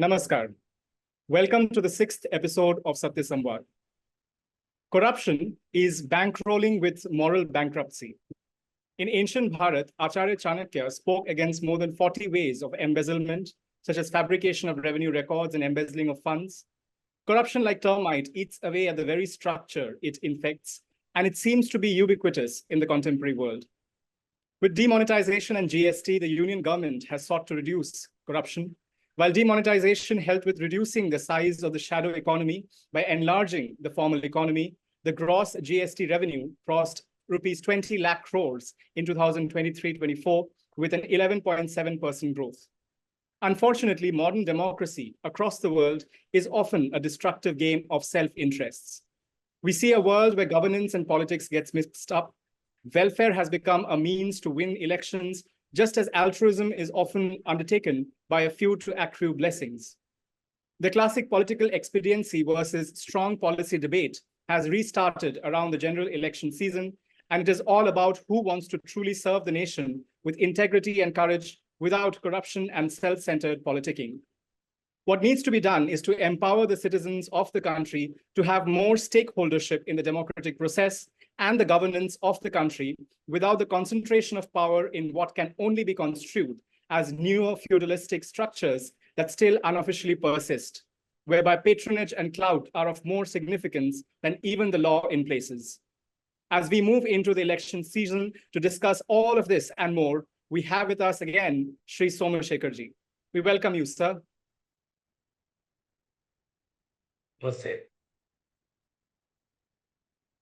Namaskar. Welcome to the 6th episode of Satya Samvad. Corruption is bankrolling with moral bankruptcy. In ancient Bharat, Acharya Chanakya spoke against more than 40 ways of embezzlement, such as fabrication of revenue records and embezzling of funds. Corruption, like termite, eats away at the very structure it infects, and it seems to be ubiquitous in the contemporary world. With demonetization and GST, the union government has sought to reduce corruption, while demonetization helped with reducing the size of the shadow economy by enlarging the formal economy. The gross GST revenue crossed rupees 20 lakh crores in 2023-24 with an 11.7% growth. Unfortunately, modern democracy across the world is often a destructive game of self-interests. We see a world where governance and politics gets mixed up. Welfare has become a means to win elections, just as altruism is often undertaken by a few to accrue blessings. The classic political expediency versus strong policy debate has restarted around the general election season, and it is all about who wants to truly serve the nation with integrity and courage without corruption and self-centered politicking. What needs to be done is to empower the citizens of the country to have more stakeholdership in the democratic process and the governance of the country without the concentration of power in what can only be construed as neo-feudalistic structures that still unofficially persist, whereby patronage and clout are of more significance than even the law in places. As we move into the election season to discuss all of this and more, we have with us again Shri Somashekarji. We welcome you, sir.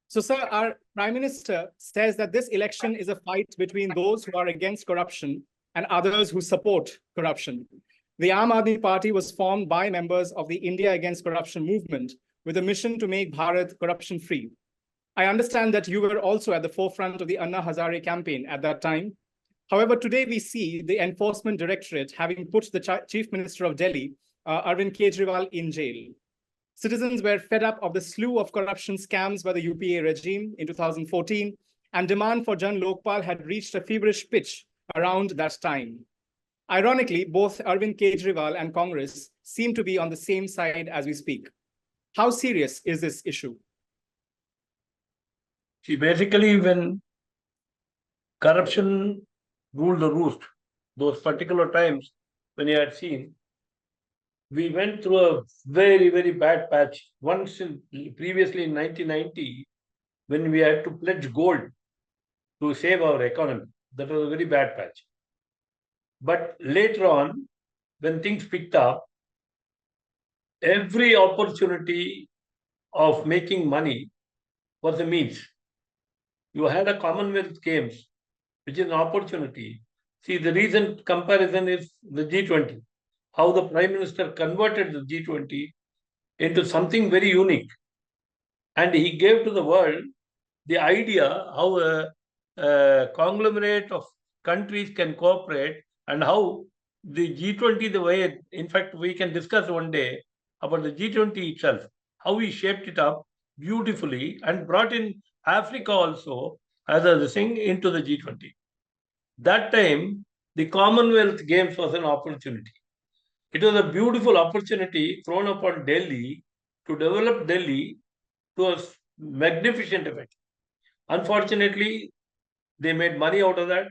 So, sir, our Prime Minister says that this election is a fight between those who are against corruption and others who support corruption. The Aatmanirbhar Party was formed by members of the India Against Corruption movement with a mission to make Bharat corruption-free. I understand that you were also at the forefront of the Anna Hazare campaign at that time. However, today we see the Enforcement Directorate having put the Chief Minister of Delhi, Arvind Kejriwal, in jail. Citizens were fed up of the slew of corruption scams by the UPA regime in 2014, and demand for Jan Lokpal had reached a feverish pitch around that time. Ironically, both Arvind Kejriwal and Congress seem to be on the same side as we speak. How serious is this issue? See, basically, when corruption ruled the roost, those particular times when you had seen, we went through a very, very bad patch. Once previously in 1990, when we had to pledge gold to save our economy, that was a very bad patch. But later on, when things picked up, every opportunity of making money was a means. You had a Commonwealth Games, which is an opportunity. See, the recent comparison is the G20. How the Prime Minister converted the G20 into something very unique. And he gave to the world the idea how a conglomerate of countries can cooperate and how the G20, the way, in fact, we can discuss one day about the G20 itself, how he shaped it up beautifully and brought in Africa also as a thing into the G20. That time, the Commonwealth Games was an opportunity. It was a beautiful opportunity thrown upon Delhi to develop Delhi to a magnificent effect. Unfortunately, they made money out of that.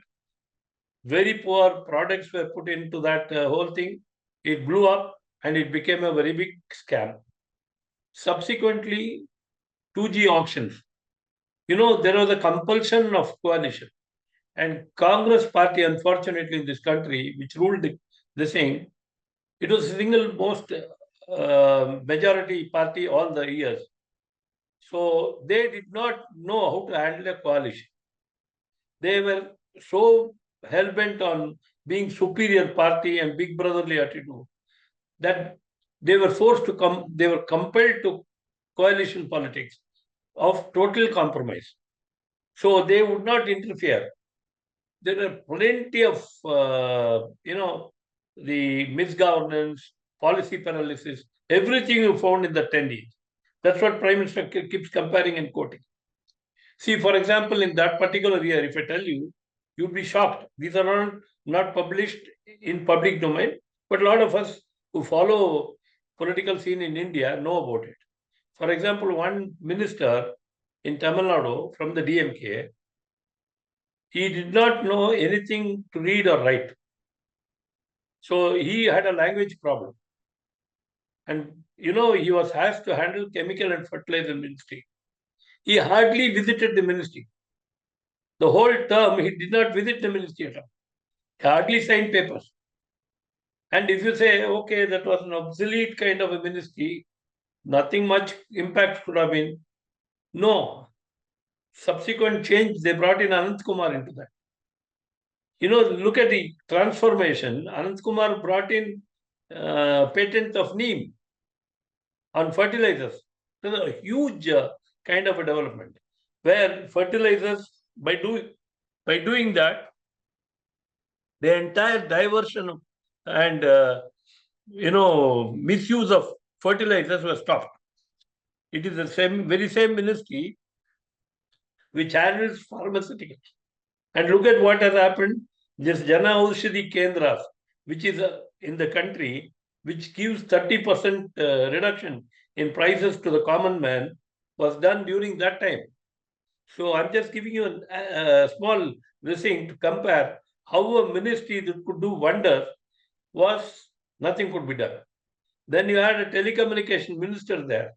Very poor products were put into that whole thing. It blew up and it became a very big scam. Subsequently, 2G auctions. There was a compulsion of coalition. And Congress party, unfortunately, in this country, which ruled this thing, it was the single most majority party all the years. So they did not know how to handle a coalition. They were so hell-bent on being superior party and big brotherly attitude that they were forced to come, they were compelled to coalition politics of total compromise. So they would not interfere. There are plenty of, the misgovernance, policy paralysis, everything you found in the 10 years. That's what Prime Minister keeps comparing and quoting. See, for example, in that particular year, if I tell you, you'd be shocked. These are not published in public domain, but a lot of us who follow political scene in India know about it. For example, one minister in Tamil Nadu from the DMK, he did not know anything to read or write. So he had a language problem. And he was asked to handle chemical and fertilizer ministry. He hardly visited the ministry. The whole term, he did not visit the ministry at all. He hardly signed papers. And if you say, okay, that was an obsolete kind of a ministry, nothing much impact could have been. No. Subsequent change, they brought in Anant Kumar into that. Look at the transformation. Anant Kumar brought in patent of neem on fertilizers. It was a huge kind of a development where fertilizers, by doing that, the entire diversion and misuse of fertilizers was stopped. It is the very same ministry which handles pharmaceuticals. And look at what has happened. This Jana Aushadhi Kendras, which is in the country, which gives 30% reduction in prices to the common man, was done during that time. So I'm just giving you a small thing to compare how a ministry that could do wonders was nothing could be done. Then you had a telecommunication minister there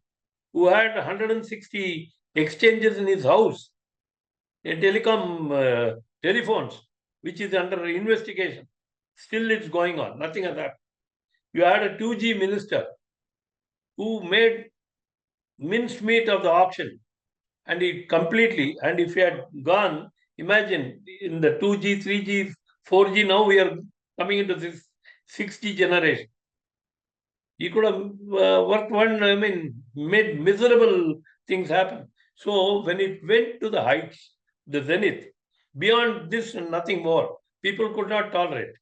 who had 160 exchanges in his house, telephones, which is under investigation. Still it's going on. Nothing has happened. You had a 2G minister who made mincemeat of the auction. And if he had gone, imagine in the 2G, 3G, 4G, now we are coming into this 6G generation. He could have made miserable things happen. So when it went to the heights, the zenith, beyond this, nothing more, people could not tolerate.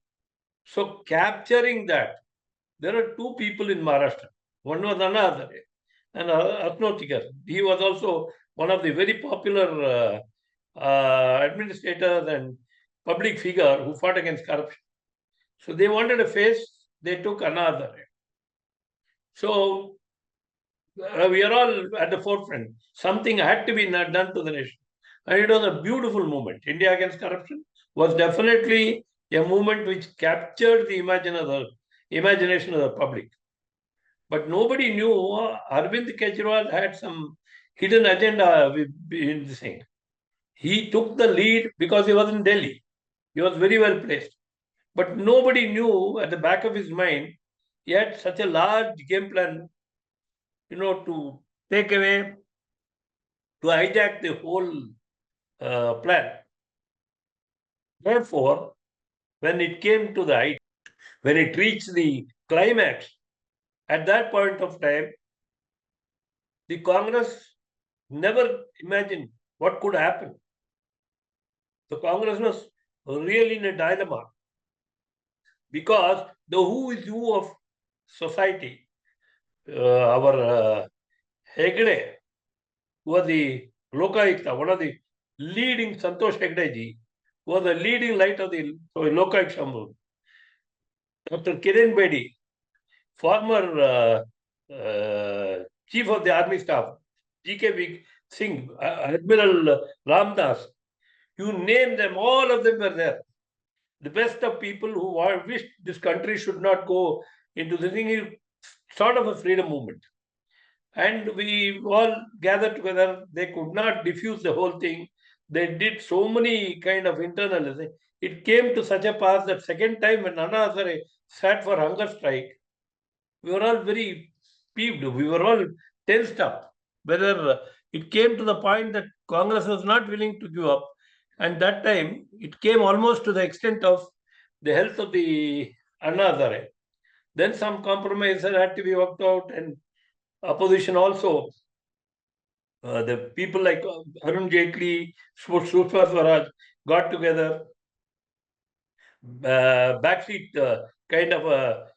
So capturing that, there are two people in Maharashtra. One was Anna Hazare and Aatmanirbhar. He was also one of the very popular administrators and public figure who fought against corruption. So they wanted a face, they took Anna Hazare. So we are all at the forefront. Something had to be done to the nation. And it was a beautiful movement. India Against Corruption was definitely a movement which captured the imagination of the public. But nobody knew Arvind Kejriwal had some hidden agenda in this thing. He took the lead because he was in Delhi. He was very well placed. But nobody knew at the back of his mind, he had such a large game plan, to take away, to hijack the whole plan. Therefore, when it came to the height, when it reached the climax, at that point of time, the Congress never imagined what could happen. The Congress was really in a dilemma because the who is who of society, our Hegde, who was the Lokayukta, one of the leading, Santosh Hegde ji, who was the leading light of the Lokayukta movement. Dr. Kiran Bedi, former Chief of the Army Staff, G.K. Singh, Admiral Ramdas, you name them, all of them were there. The best of people who wished this country should not go into the thing, sort of a freedom movement. And we all gathered together. They could not diffuse the whole thing. They did so many kind of internal. It came to such a pass that second time when Anna Hazare sat for hunger strike, we were all very peeved. We were all tensed up. Whether it came to the point that Congress was not willing to give up. And that time, it came almost to the extent of the health of the Anna Hazare. Then some compromise had to be worked out, and opposition also. The people like Arun Jaitley, Sushma Swaraj got together. Backseat kind of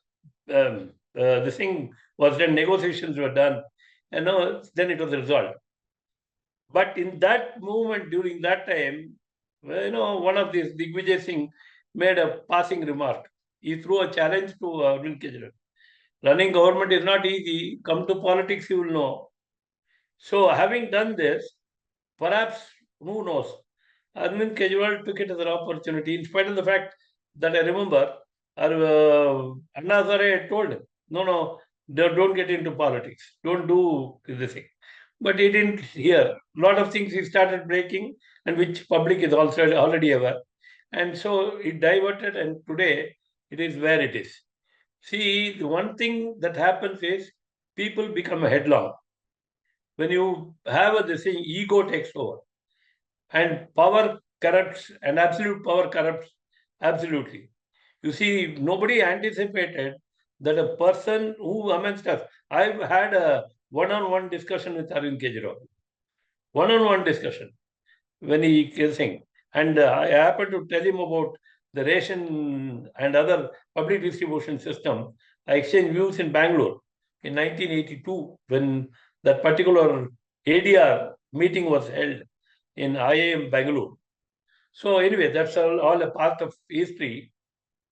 the thing was done, negotiations were done, and then it was resolved. But in that movement, during that time, one of these, Digvijay Singh, made a passing remark. He threw a challenge to Arvind Kejriwal. Running government is not easy. Come to politics, you will know. So having done this, perhaps, who knows, Arvind Kejriwal took it as an opportunity, in spite of the fact that I remember Anna Hazare told him, no, don't get into politics. Don't do this thing. But he didn't hear. A lot of things he started breaking, and which public is also already aware. And so it diverted, and today it is where it is. See, the one thing that happens is people become headlong. When you have this thing, ego takes over. And power corrupts, and absolute power corrupts absolutely. You see, nobody anticipated that a person who amongst us, I've had a one-on-one discussion with Arvind Kejriwal. One-on-one discussion when he is saying. And I happened to tell him about the ration and other public distribution system. I exchanged views in Bangalore in 1982 when that particular ADR meeting was held in IIM Bangalore. So anyway, that's all a part of history.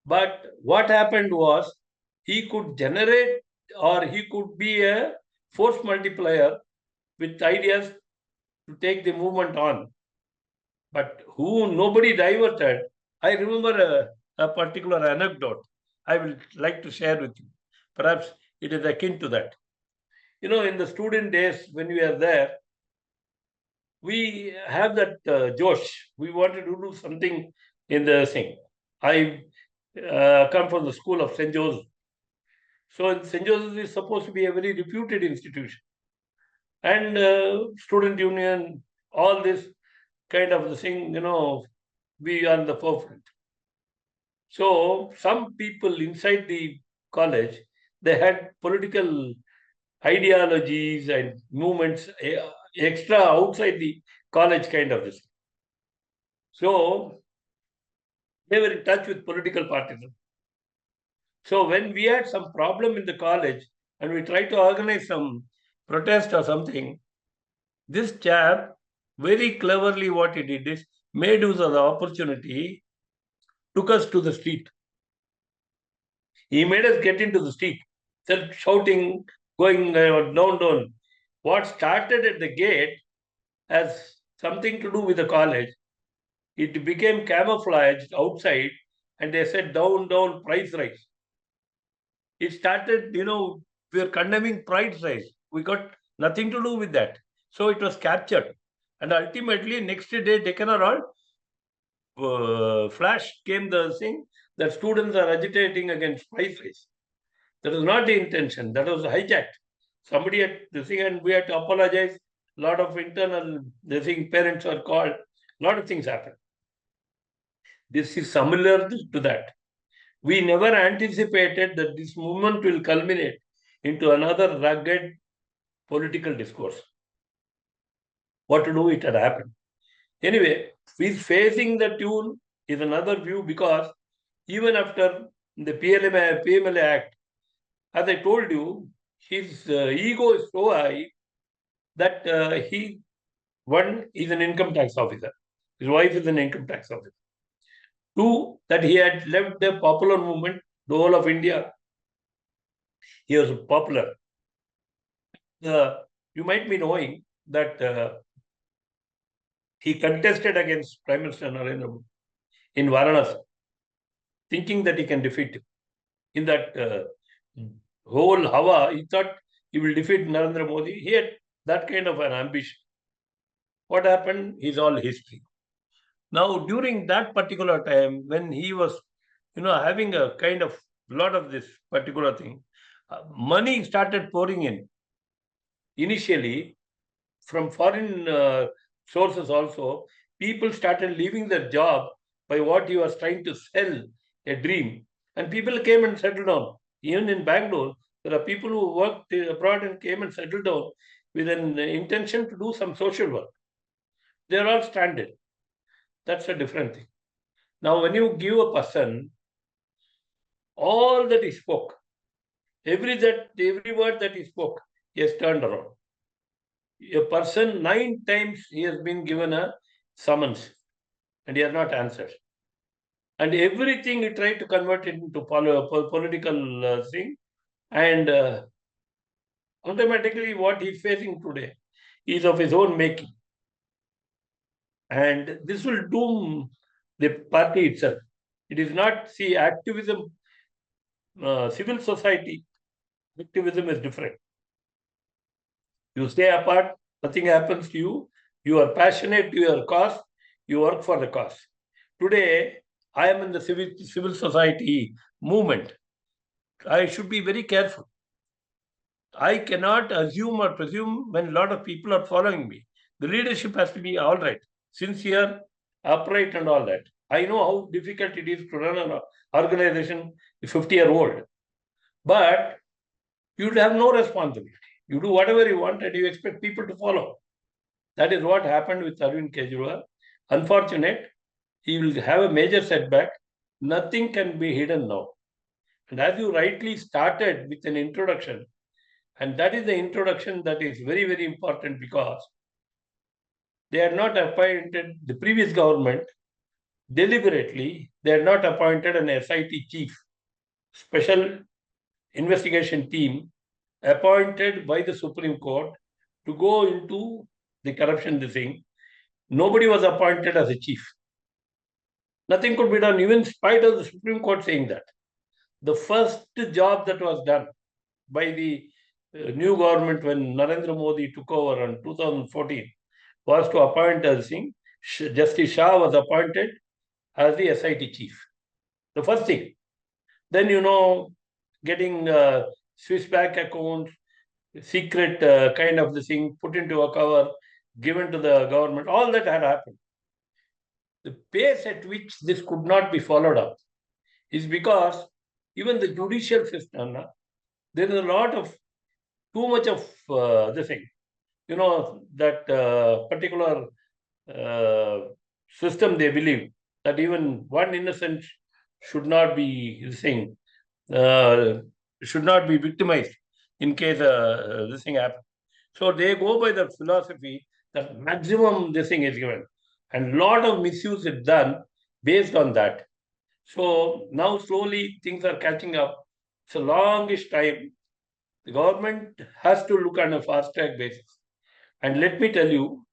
But what happened was he could generate, or he could be a force multiplier with ideas to take the movement on. But who nobody diverted. I remember a particular anecdote I will like to share with you. Perhaps it is akin to that. You know, in the student days when we are there, we have that Josh. We wanted to do something in the thing. I come from the school of St. Joseph. So St. Joseph is supposed to be a very reputed institution. And student union, all this kind of the thing, we are in the forefront. So some people inside the college, they had political ideologies and movements extra outside the college kind of this. So they were in touch with political parties. So when we had some problem in the college and we tried to organize some protest or something, this chap very cleverly what he did is made use of the opportunity, took us to the street. He made us get into the street, said shouting, going down. What started at the gate has something to do with the college. It became camouflaged outside, and they said down, price rise. It started, we are condemning price rise. We got nothing to do with that. So it was captured. And ultimately, next day, Deccan Herald, flash came the thing that students are agitating against price rise. That was not the intention. That was hijacked. Somebody had the thing, and we had to apologize. A lot of internal, the thing, parents were called. A lot of things happened. This is similar to that. We never anticipated that this movement will culminate into another rugged political discourse. What to do, it had happened. Anyway, he's facing the tune is another view, because even after the PMLA Act, as I told you, his ego is so high that one is an income tax officer. His wife is an income tax officer. Two, that he had left the popular movement, the whole of India. He was popular. You might be knowing that he contested against Prime Minister Narendra Modi in Varanasi, thinking that he can defeat him. In that whole Hawa, he thought he will defeat Narendra Modi. He had that kind of an ambition. What happened is all history. Now, during that particular time, when he was, having a kind of lot of this particular thing, money started pouring in. Initially, from foreign sources also, people started leaving their job by what he was trying to sell, a dream. And people came and settled down. Even in Bangalore, there are people who worked abroad and came and settled down with an intention to do some social work. They are all stranded. That's a different thing. Now, when you give a person all that he spoke, every word that he spoke, he has turned around. A person 9 times he has been given a summons and he has not answered. And everything he tried to convert it into political thing. And automatically what he's facing today is of his own making. And this will doom the party itself. It is not, see, activism, civil society activism is different. You stay apart, nothing happens to you. You are passionate to your cause, you work for the cause. Today, I am in the civil society movement. I should be very careful. I cannot assume or presume when a lot of people are following me. The leadership has to be all right, sincere, upright, and all that. I know how difficult it is to run an organization, 50-year-old. But you have no responsibility. You do whatever you want and you expect people to follow. That is what happened with Arvind Kejriwal. Unfortunate, he will have a major setback. Nothing can be hidden now. And as you rightly started with an introduction, and that is the introduction that is very, very important, because they had not appointed, the previous government deliberately, they had not appointed an SIT chief, special investigation team appointed by the Supreme Court to go into the corruption thing. Nobody was appointed as a chief. Nothing could be done, even in spite of the Supreme Court saying that. The first job that was done by the new government when Narendra Modi took over in 2014 was to appoint a thing. Justice Shah was appointed as the SIT chief. The first thing. Then, getting Swiss bank accounts, secret kind of the thing put into a cover, given to the government, all that had happened. The pace at which this could not be followed up is because even the judicial system, there is a lot of, too much of the thing. That particular system, they believe that even one innocent should not be should not be victimized in case this thing happens. So they go by the philosophy that maximum this thing is given, and lot of misuse is done based on that. So now slowly things are catching up. It's a longish time. The government has to look on a fast track basis. And let me tell you,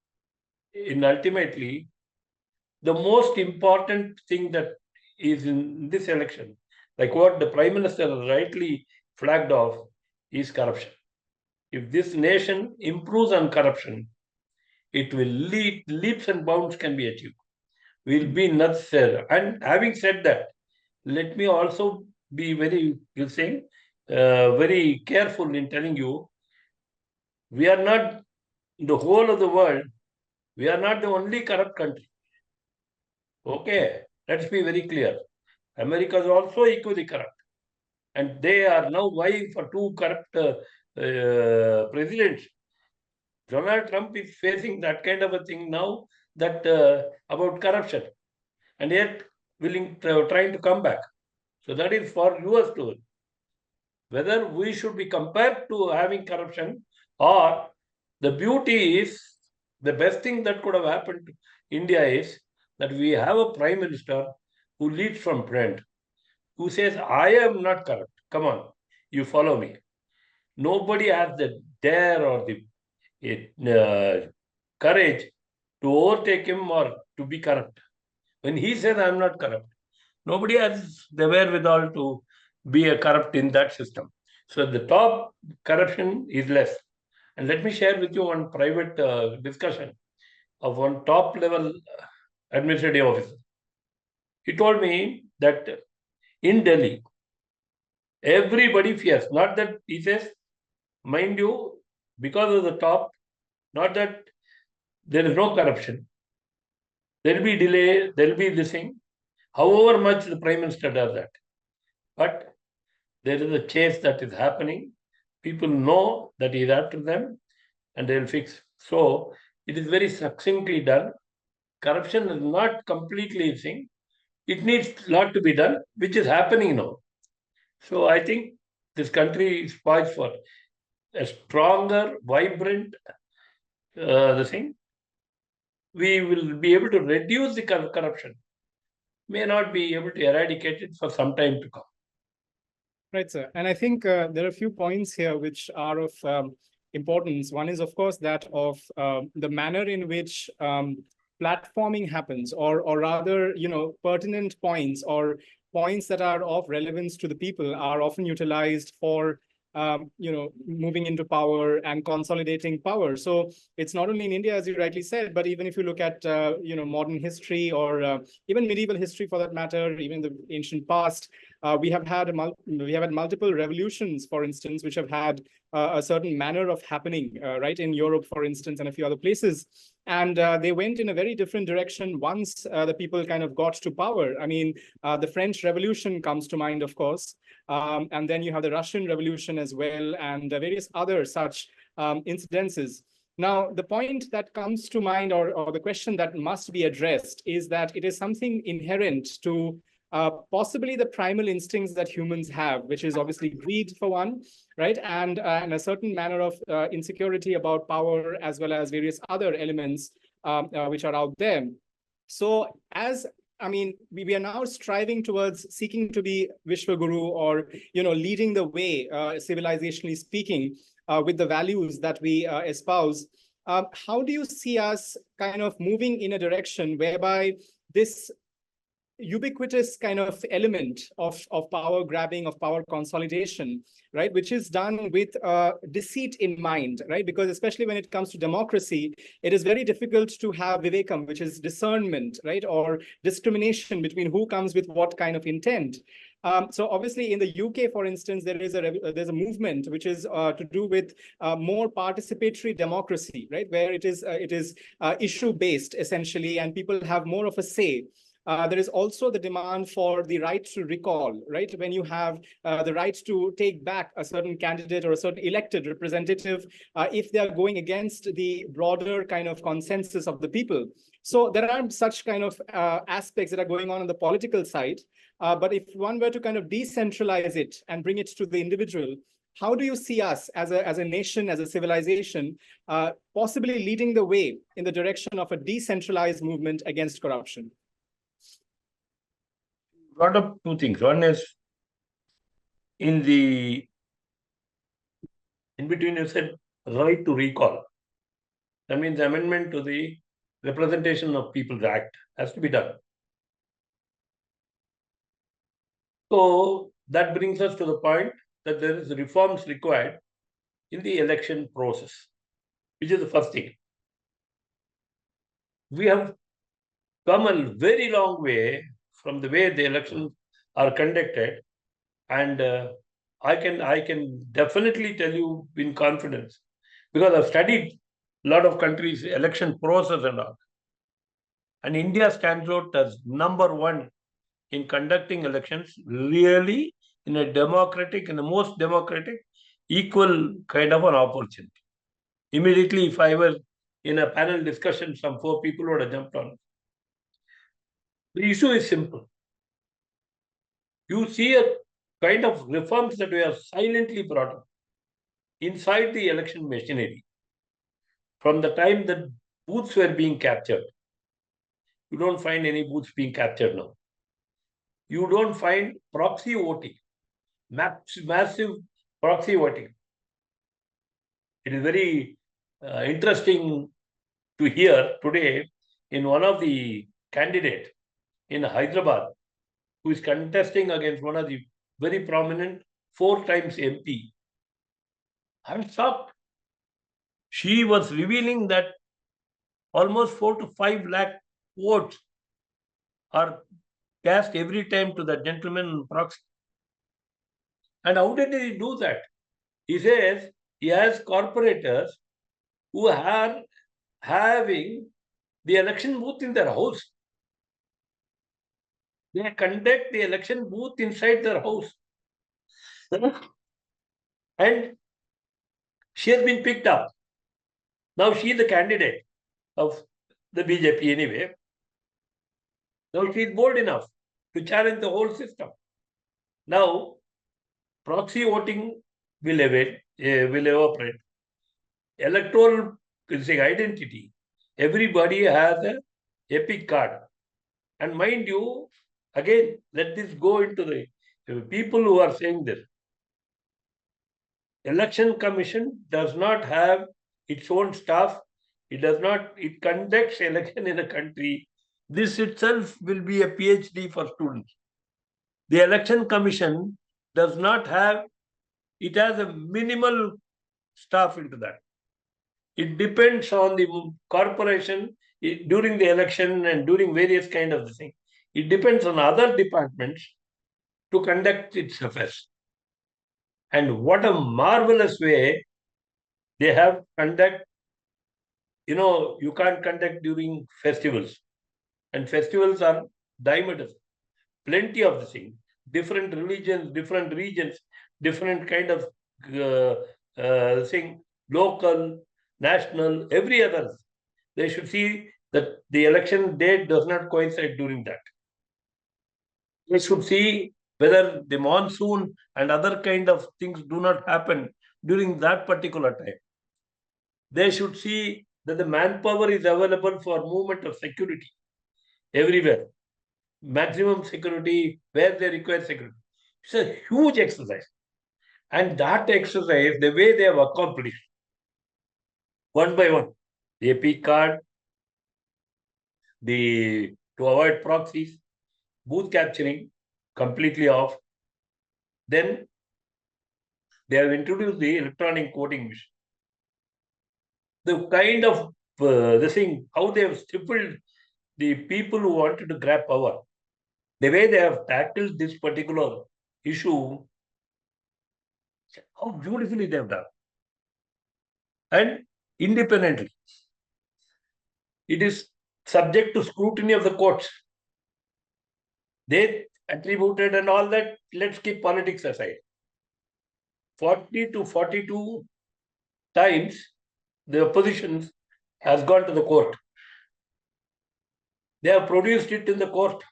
ultimately, the most important thing that is in this election, like what the Prime Minister has rightly flagged off, is corruption. If this nation improves on corruption, it will leaps and bounds can be achieved. Will be necessary. And having said that, let me also be very careful in telling you, we are not, in the whole of the world, we are not the only corrupt country. Okay, let's be very clear. America is also equally corrupt. And they are now vying for two corrupt presidents. Donald Trump is facing that kind of a thing now, that about corruption, and yet trying to come back. So that is for US to whether we should be compared to having corruption, or the beauty is, the best thing that could have happened to India is that we have a prime minister who leads from front, who says, I am not corrupt. Come on, you follow me. Nobody has the dare or the courage to overtake him or to be corrupt. When he says, I'm not corrupt, nobody has the wherewithal to be a corrupt in that system. So the top corruption is less. And let me share with you one private discussion of one top level administrative officer. He told me that in Delhi, everybody fears, not that he says, mind you, because of the top, not that there is no corruption. There will be delay, there will be this thing, however much the Prime Minister does that. But there is a chase that is happening. People know that he is after them and they will fix. So it is very succinctly done. Corruption is not completely a thing. It needs a lot to be done, which is happening now. So I think this country is poised for a stronger, vibrant the thing. We will be able to reduce the corruption. May not be able to eradicate it for some time to come. Right, sir. And I think there are a few points here which are of importance. One is, of course, that of the manner in which platforming happens, or rather, pertinent points or points that are of relevance to the people are often utilized for, moving into power and consolidating power. So it's not only in India, as you rightly said, but even if you look at, modern history, or even medieval history for that matter, even the ancient past, we have had multiple revolutions, for instance, which have had a certain manner of happening, right, in Europe, for instance, and a few other places. And they went in a very different direction once the people kind of got to power. I mean, the French Revolution comes to mind, of course. And then you have the Russian Revolution as well, and various other such incidences. Now, the point that comes to mind, or the question that must be addressed, is that it is something inherent to possibly the primal instincts that humans have, which is obviously greed for one, right? And a certain manner of insecurity about power, as well as various other elements which are out there. So we are now striving towards seeking to be Vishwaguru, or, leading the way, civilizationally speaking, with the values that we espouse. How do you see us kind of moving in a direction whereby this ubiquitous kind of element of power grabbing, of power consolidation, right, which is done with deceit in mind, right? Because especially when it comes to democracy, it is very difficult to have vivekam, which is discernment, right, or discrimination between who comes with what kind of intent. So obviously in the UK, for instance, there's a movement which is to do with more participatory democracy, right, where it is issue based essentially, and people have more of a say. There is also the demand for the right to recall, right? When you have the right to take back a certain candidate or a certain elected representative, if they are going against the broader kind of consensus of the people. So there are such kind of aspects that are going on the political side. But if one were to kind of decentralize it and bring it to the individual, how do you see us as a nation, as a civilization, possibly leading the way in the direction of a decentralized movement against corruption? Brought up two things. One is in between you said right to recall. That means amendment to the Representation of People's Act has to be done. So that brings us to the point that there is reforms required in the election process, which is the first thing. We have come a very long way from the way the elections are conducted, and I can definitely tell you in confidence, because I've studied a lot of countries' election process and all. And India stands out as number one in conducting elections, really in a democratic, in the most democratic, equal kind of an opportunity. Immediately, if I were in a panel discussion, some 4 people would have jumped on. The issue is simple. You see a kind of reforms that we have silently brought up inside the election machinery. From the time that booths were being captured, you don't find any booths being captured now. You don't find proxy voting, massive proxy voting. It is very interesting to hear today in one of the candidates in Hyderabad, who is contesting against one of the very prominent 4 times MP. I'm shocked. She was revealing that almost 4 to 5 lakh votes are cast every time to that gentleman proxy. And how did he do that? He says he has corporators who are having the election booth in their house. They conduct the election booth inside their house. And she has been picked up. Now she is the candidate of the BJP anyway. Now she is bold enough to challenge the whole system. Now, proxy voting will evaporate. Electoral identity. Everybody has a epic card. And mind you, again, let this go into the people who are saying this. Election Commission does not have its own staff. It conducts election in the country. This itself will be a PhD for students. The Election Commission does not have, it has a minimal staff into that. It depends on the corporation during the election and during various kind of things. It depends on other departments to conduct its affairs. And what a marvelous way they have conduct. You can't conduct during festivals. And festivals are diameters. Plenty of the thing. Different religions, different regions, different kind of thing, local, national, every other. They should see that the election date does not coincide during that. They should see whether the monsoon and other kind of things do not happen during that particular time. They should see that the manpower is available for movement of security everywhere. Maximum security where they require security. It's a huge exercise. And that exercise, the way they have accomplished, one by one, the AP card, to avoid proxies, booth capturing, completely off. Then they have introduced the electronic voting machine. The kind of how they have stifled the people who wanted to grab power. The way they have tackled this particular issue, how beautifully they have done. And independently. It is subject to scrutiny of the courts. They attributed and all that. Let's keep politics aside. 40 to 42 times the opposition has gone to the court. They have produced it in the court.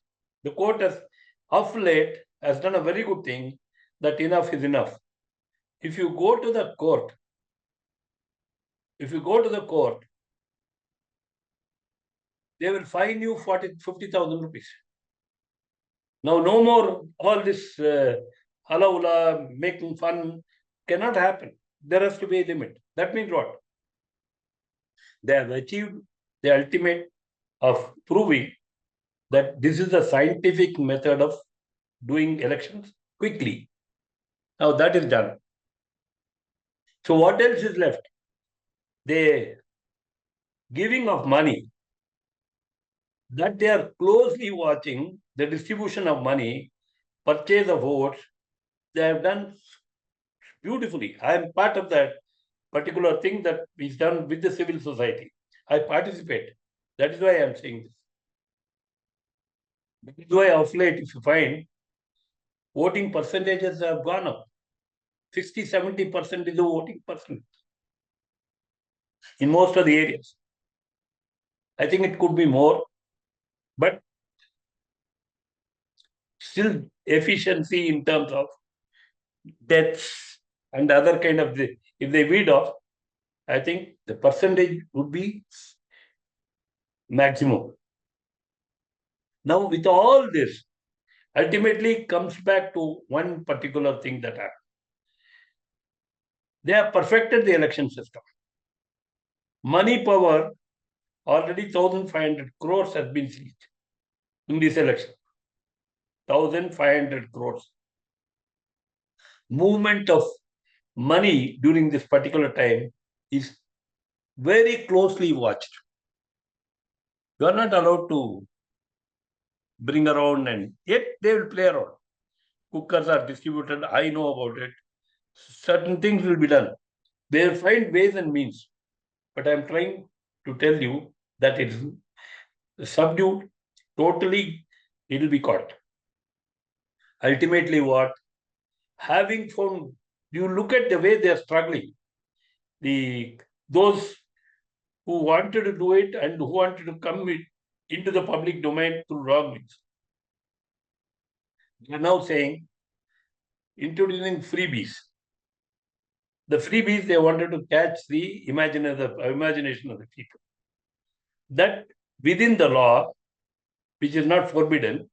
The court has, of late, has done a very good thing that enough is enough. If you go to the court, they will fine you 50,000 rupees. Now, no more all this hula making fun cannot happen. There has to be a limit. That means what? They have achieved the ultimate of proving that this is a scientific method of doing elections quickly. Now that is done. So what else is left? The giving of money, that they are closely watching the distribution of money, purchase of votes. They have done beautifully. I am part of that particular thing that is done with the civil society. I participate. That is why I am saying this. That is why of late, if you find, voting percentages have gone up. 60-70% is the voting percentage in most of the areas. I think it could be more, but still efficiency in terms of deaths and other kind of if they weed off, I think the percentage would be maximum. Now, with all this, ultimately comes back to one particular thing that happened. They have perfected the election system. Money power, already 1,500 crores has been seized in this election. 1,500 crores. Movement of money during this particular time is very closely watched. You are not allowed to bring around, and yet they will play around. Cookers are distributed. I know about it. Certain things will be done. They will find ways and means. But I am trying to tell you that it is subdued. Totally, it will be caught. Ultimately, what? Having found, you look at the way they are struggling. Those who wanted to do it and who wanted to come into the public domain through wrong means. They are now saying, introducing freebies. The freebies, they wanted to catch the imagination of the people. That within the law, which is not forbidden,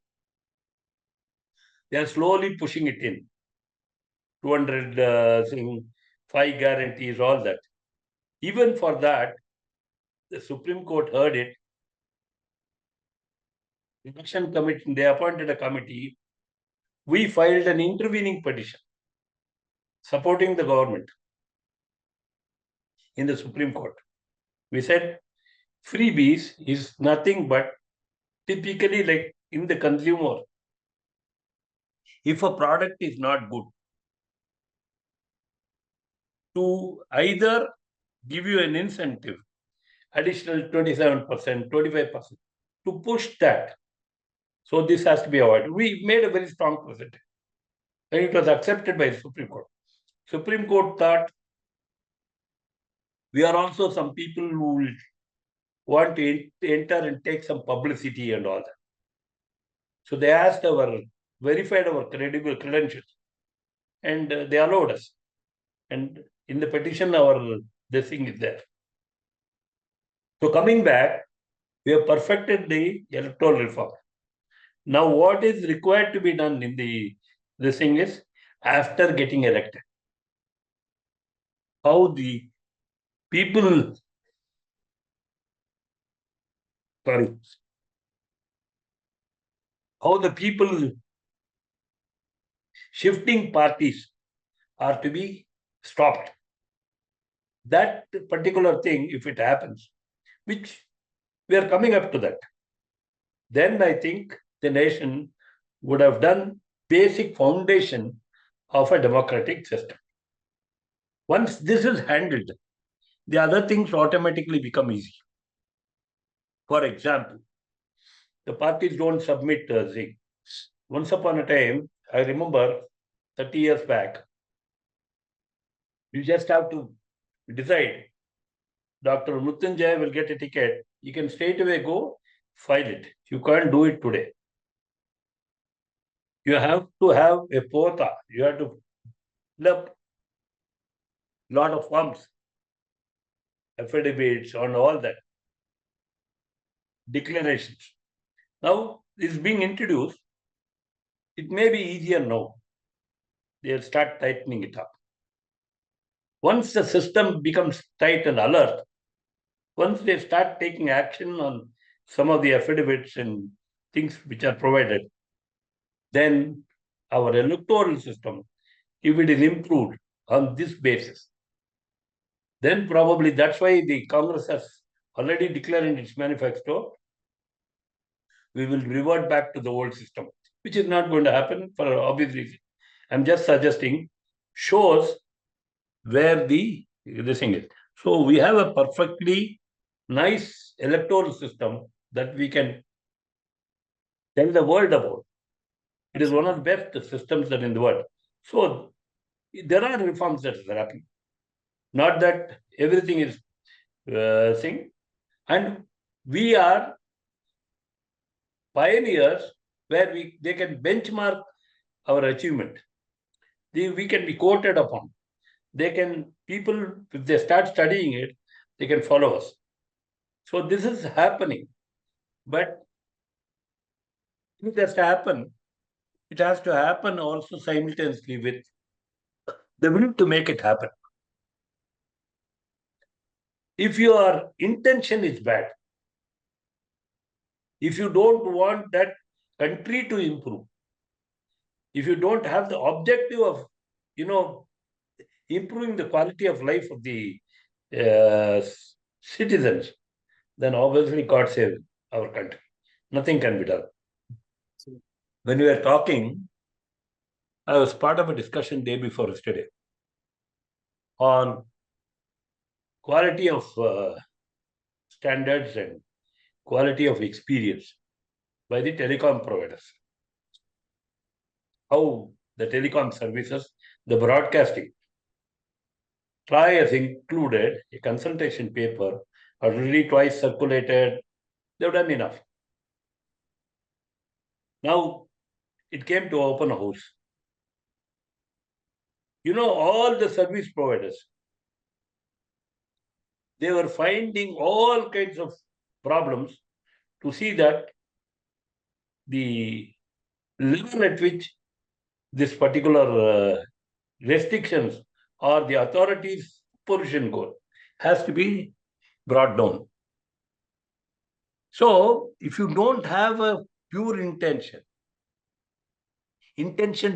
they are slowly pushing it in. 200 5 guarantees, all that. Even for that, the Supreme Court heard it. Election committee, they appointed a committee. We filed an intervening petition supporting the government in the Supreme Court. We said freebies is nothing but typically like in the consumer. If a product is not good, to either give you an incentive, additional 27%, 25%, to push that. So this has to be avoided. We made a very strong presentation. And it was accepted by the Supreme Court. Supreme Court thought we are also some people who will want to enter and take some publicity and all that. So they asked verified our credible credentials, and they allowed us. And in the petition, this thing is there. So coming back, we have perfected the electoral reform. Now, what is required to be done in this thing is after getting elected, how the people, how the people shifting parties are to be stopped. That particular thing, if it happens, which we are coming up to that, then I think the nation would have done basic foundation of a democratic system. Once this is handled, the other things automatically become easy. For example, the parties don't submit thing. Once upon a time, I remember 30 years back, you just have to decide. Dr. Mrittunjoy will get a ticket. You can straight away go file it. You can't do it today. You have to have a pota. You have to fill up a lot of forms, affidavits, and all that. Declarations. Now, it's being introduced. It may be easier now. They'll start tightening it up. Once the system becomes tight and alert, once they start taking action on some of the affidavits and things which are provided, then our electoral system, if it is improved on this basis, then probably that's why the Congress has already declared in its manifesto, we will revert back to the old system, which is not going to happen for obvious reasons. I'm just suggesting shows where this thing is. So we have a perfectly nice electoral system that we can tell the world about. It is one of the best systems that in the world. So there are reforms that are happening. Not that everything is thing. And we are pioneers where they can benchmark our achievement. We can be quoted upon. People, if they start studying it, they can follow us. So this is happening. But if it has to happen, it has to happen also simultaneously with the will to make it happen. If your intention is bad, if you don't want that country to improve, if you don't have the objective of, improving the quality of life of the citizens, then obviously God save our country. Nothing can be done. When we were talking, I was part of a discussion day before yesterday on quality of standards and quality of experience by the telecom providers. How the telecom services, the broadcasting, TRAI has included a consultation paper, already twice circulated. They've done enough. Now, it came to open house. All the service providers, they were finding all kinds of problems to see that the level at which this particular restrictions or the authorities' supervision goal has to be brought down. So, if you don't have a pure intention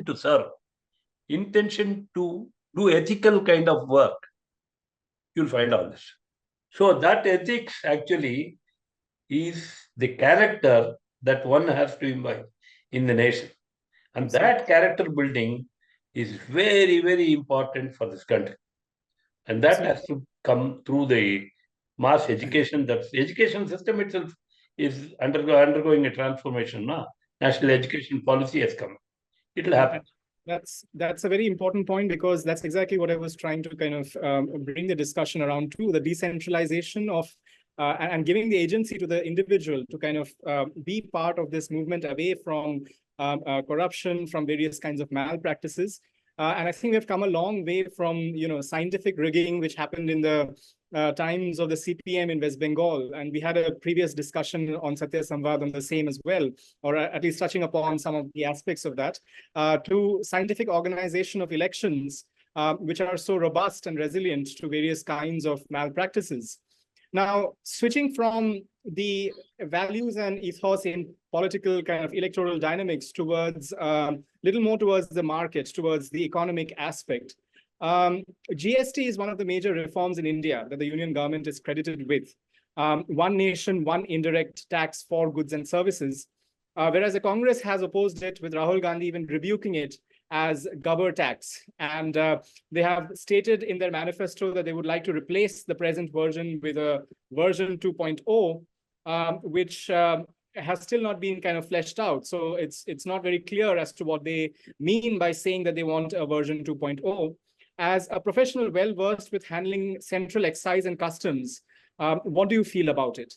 to serve, intention to do ethical kind of work, you'll find all this. So, that ethics actually is the character that one has to imbibe in the nation. And that character building is very, very important for this country. And that has to come through the mass education. That education system itself is undergoing a transformation. National education policy has come. It will happen. That's a very important point, because that's exactly what I was trying to kind of bring the discussion around to, the decentralization of and giving the agency to the individual to kind of be part of this movement away from corruption, from various kinds of malpractices. And I think we've come a long way from, scientific rigging, which happened in the times of the CPM in West Bengal. And we had a previous discussion on Satya Samvad on the same as well, or at least touching upon some of the aspects of that, to scientific organization of elections, which are so robust and resilient to various kinds of malpractices. Now, switching from the values and ethos in political kind of electoral dynamics towards little more towards the market, towards the economic aspect. GST is one of the major reforms in India that the union government is credited with. One nation, one indirect tax for goods and services, whereas the Congress has opposed it, with Rahul Gandhi even rebuking it as Gabbar tax. And they have stated in their manifesto that they would like to replace the present version with a version 2.0, which has still not been kind of fleshed out. So it's not very clear as to what they mean by saying that they want a version 2.0. As a professional well-versed with handling central excise and customs, what do you feel about it?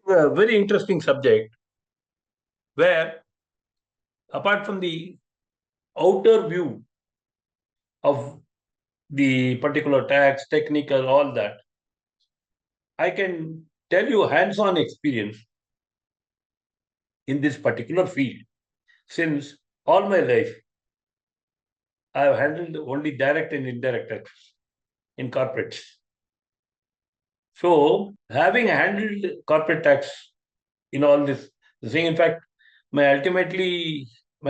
A very interesting subject, where apart from the outer view of the particular tax, technical, all that, I can tell you hands-on experience in this particular field. Since all my life, I have handled only direct and indirect tax in corporates. So, having handled corporate tax in all this thing, in fact, my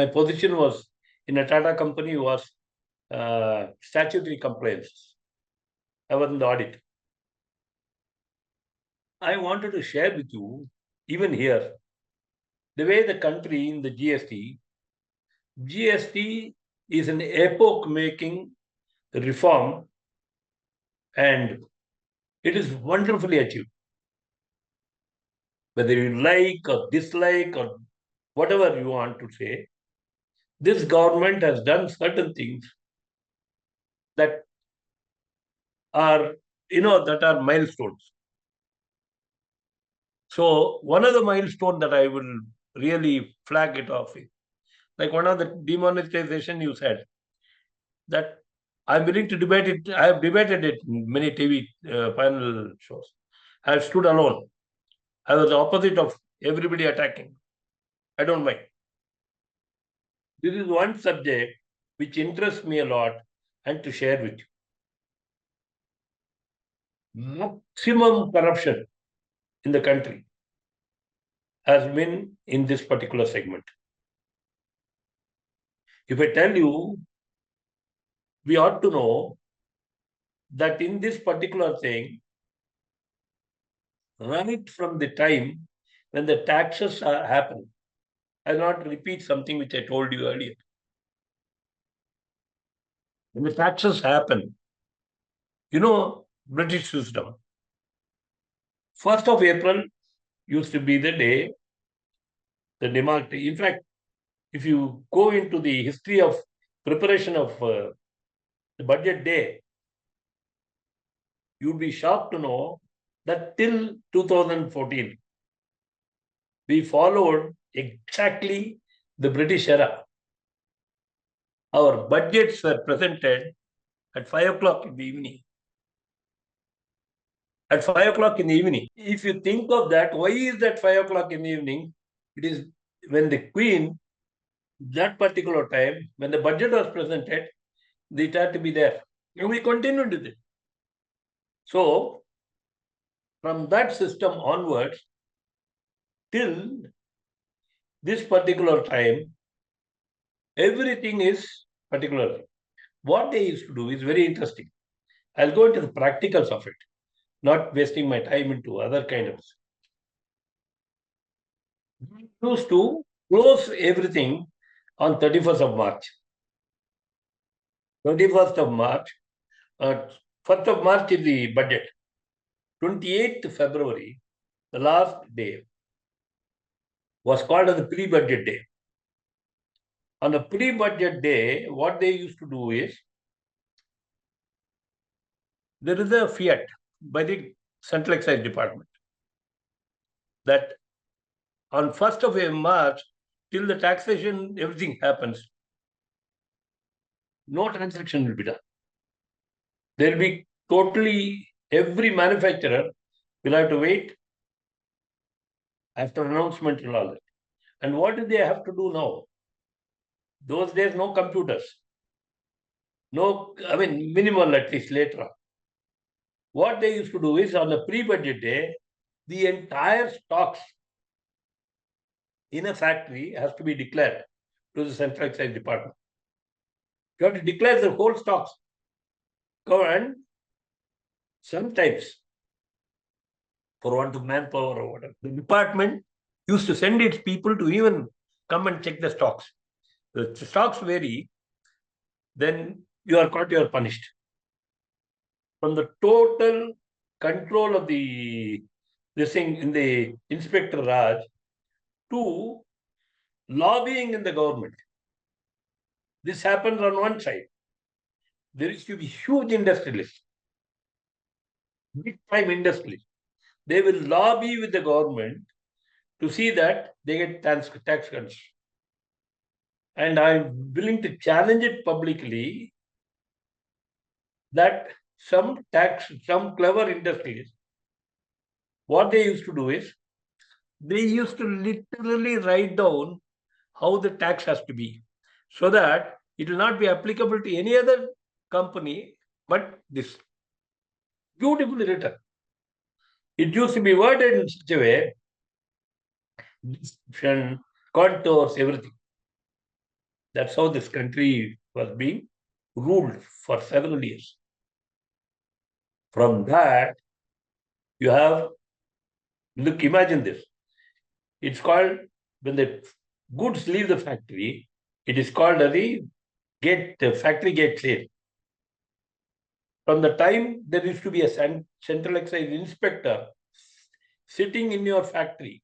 position was in a Tata company was statutory compliance. I was in the audit. I wanted to share with you, even here, the way the country in the GST is an epoch-making reform, and it is wonderfully achieved. Whether you like or dislike or whatever you want to say, this government has done certain things that are, that are milestones. So one of the milestones that I will really flag it off is, like one of the demonetization you said, that I'm willing to debate it. I have debated it in many TV panel shows. I have stood alone. I was the opposite of everybody attacking. I don't mind. This is one subject which interests me a lot and to share with you. Maximum corruption in the country has been in this particular segment. If I tell you, we ought to know that in this particular thing, right from the time when the taxes happen, I'll not repeat something which I told you earlier. When the taxes happen, British system, 1st of April used to be the day the demand. In fact, if you go into the history of preparation of the budget day, you'd be shocked to know that till 2014, we followed exactly the British era. Our budgets were presented at 5 o'clock in the evening. At 5 o'clock in the evening. If you think of that, why is that 5 o'clock in the evening? It is when the Queen that particular time, when the budget was presented, it had to be there. And we continued with it. So, from that system onwards, till this particular time, everything is particular. What they used to do is very interesting. I'll go into the practicals of it, not wasting my time into other kind of. We used to close everything on 31st of March. 31st of March, 1st of March is the budget. 28th February, the last day, was called as the pre-budget day. On the pre-budget day, what they used to do is, there is a fiat by the Central Excise Department that on 1st of March, till the taxation, everything happens, no transaction will be done. There will be totally, every manufacturer will have to wait after announcement and all that. And what do they have to do now? Those days, no computers. No, minimal at least later on. What they used to do is, on the pre-budget day, the entire stocks in a factory has to be declared to the Central Excise Department. You have to declare the whole stocks. And sometimes, for want of manpower or whatever, the department used to send its people to even come and check the stocks. The stocks vary, then you are caught, you are punished. From the total control of this thing in the Inspector Raj to lobbying in the government. This happens on one side. There is to be huge industrialists, big time industrialists. They will lobby with the government to see that they get tax cuts. And I'm willing to challenge it publicly that some clever industrialists, what they used to do is, they used to literally write down how the tax has to be, so that it will not be applicable to any other company, but this. Beautifully written. It used to be worded in such a way, description, contours, everything. That's how this country was being ruled for several years. From that, you have, look, imagine this. It's called, when the goods leave the factory, it is called as the factory gate sale. From the time there used to be a central excise inspector sitting in your factory,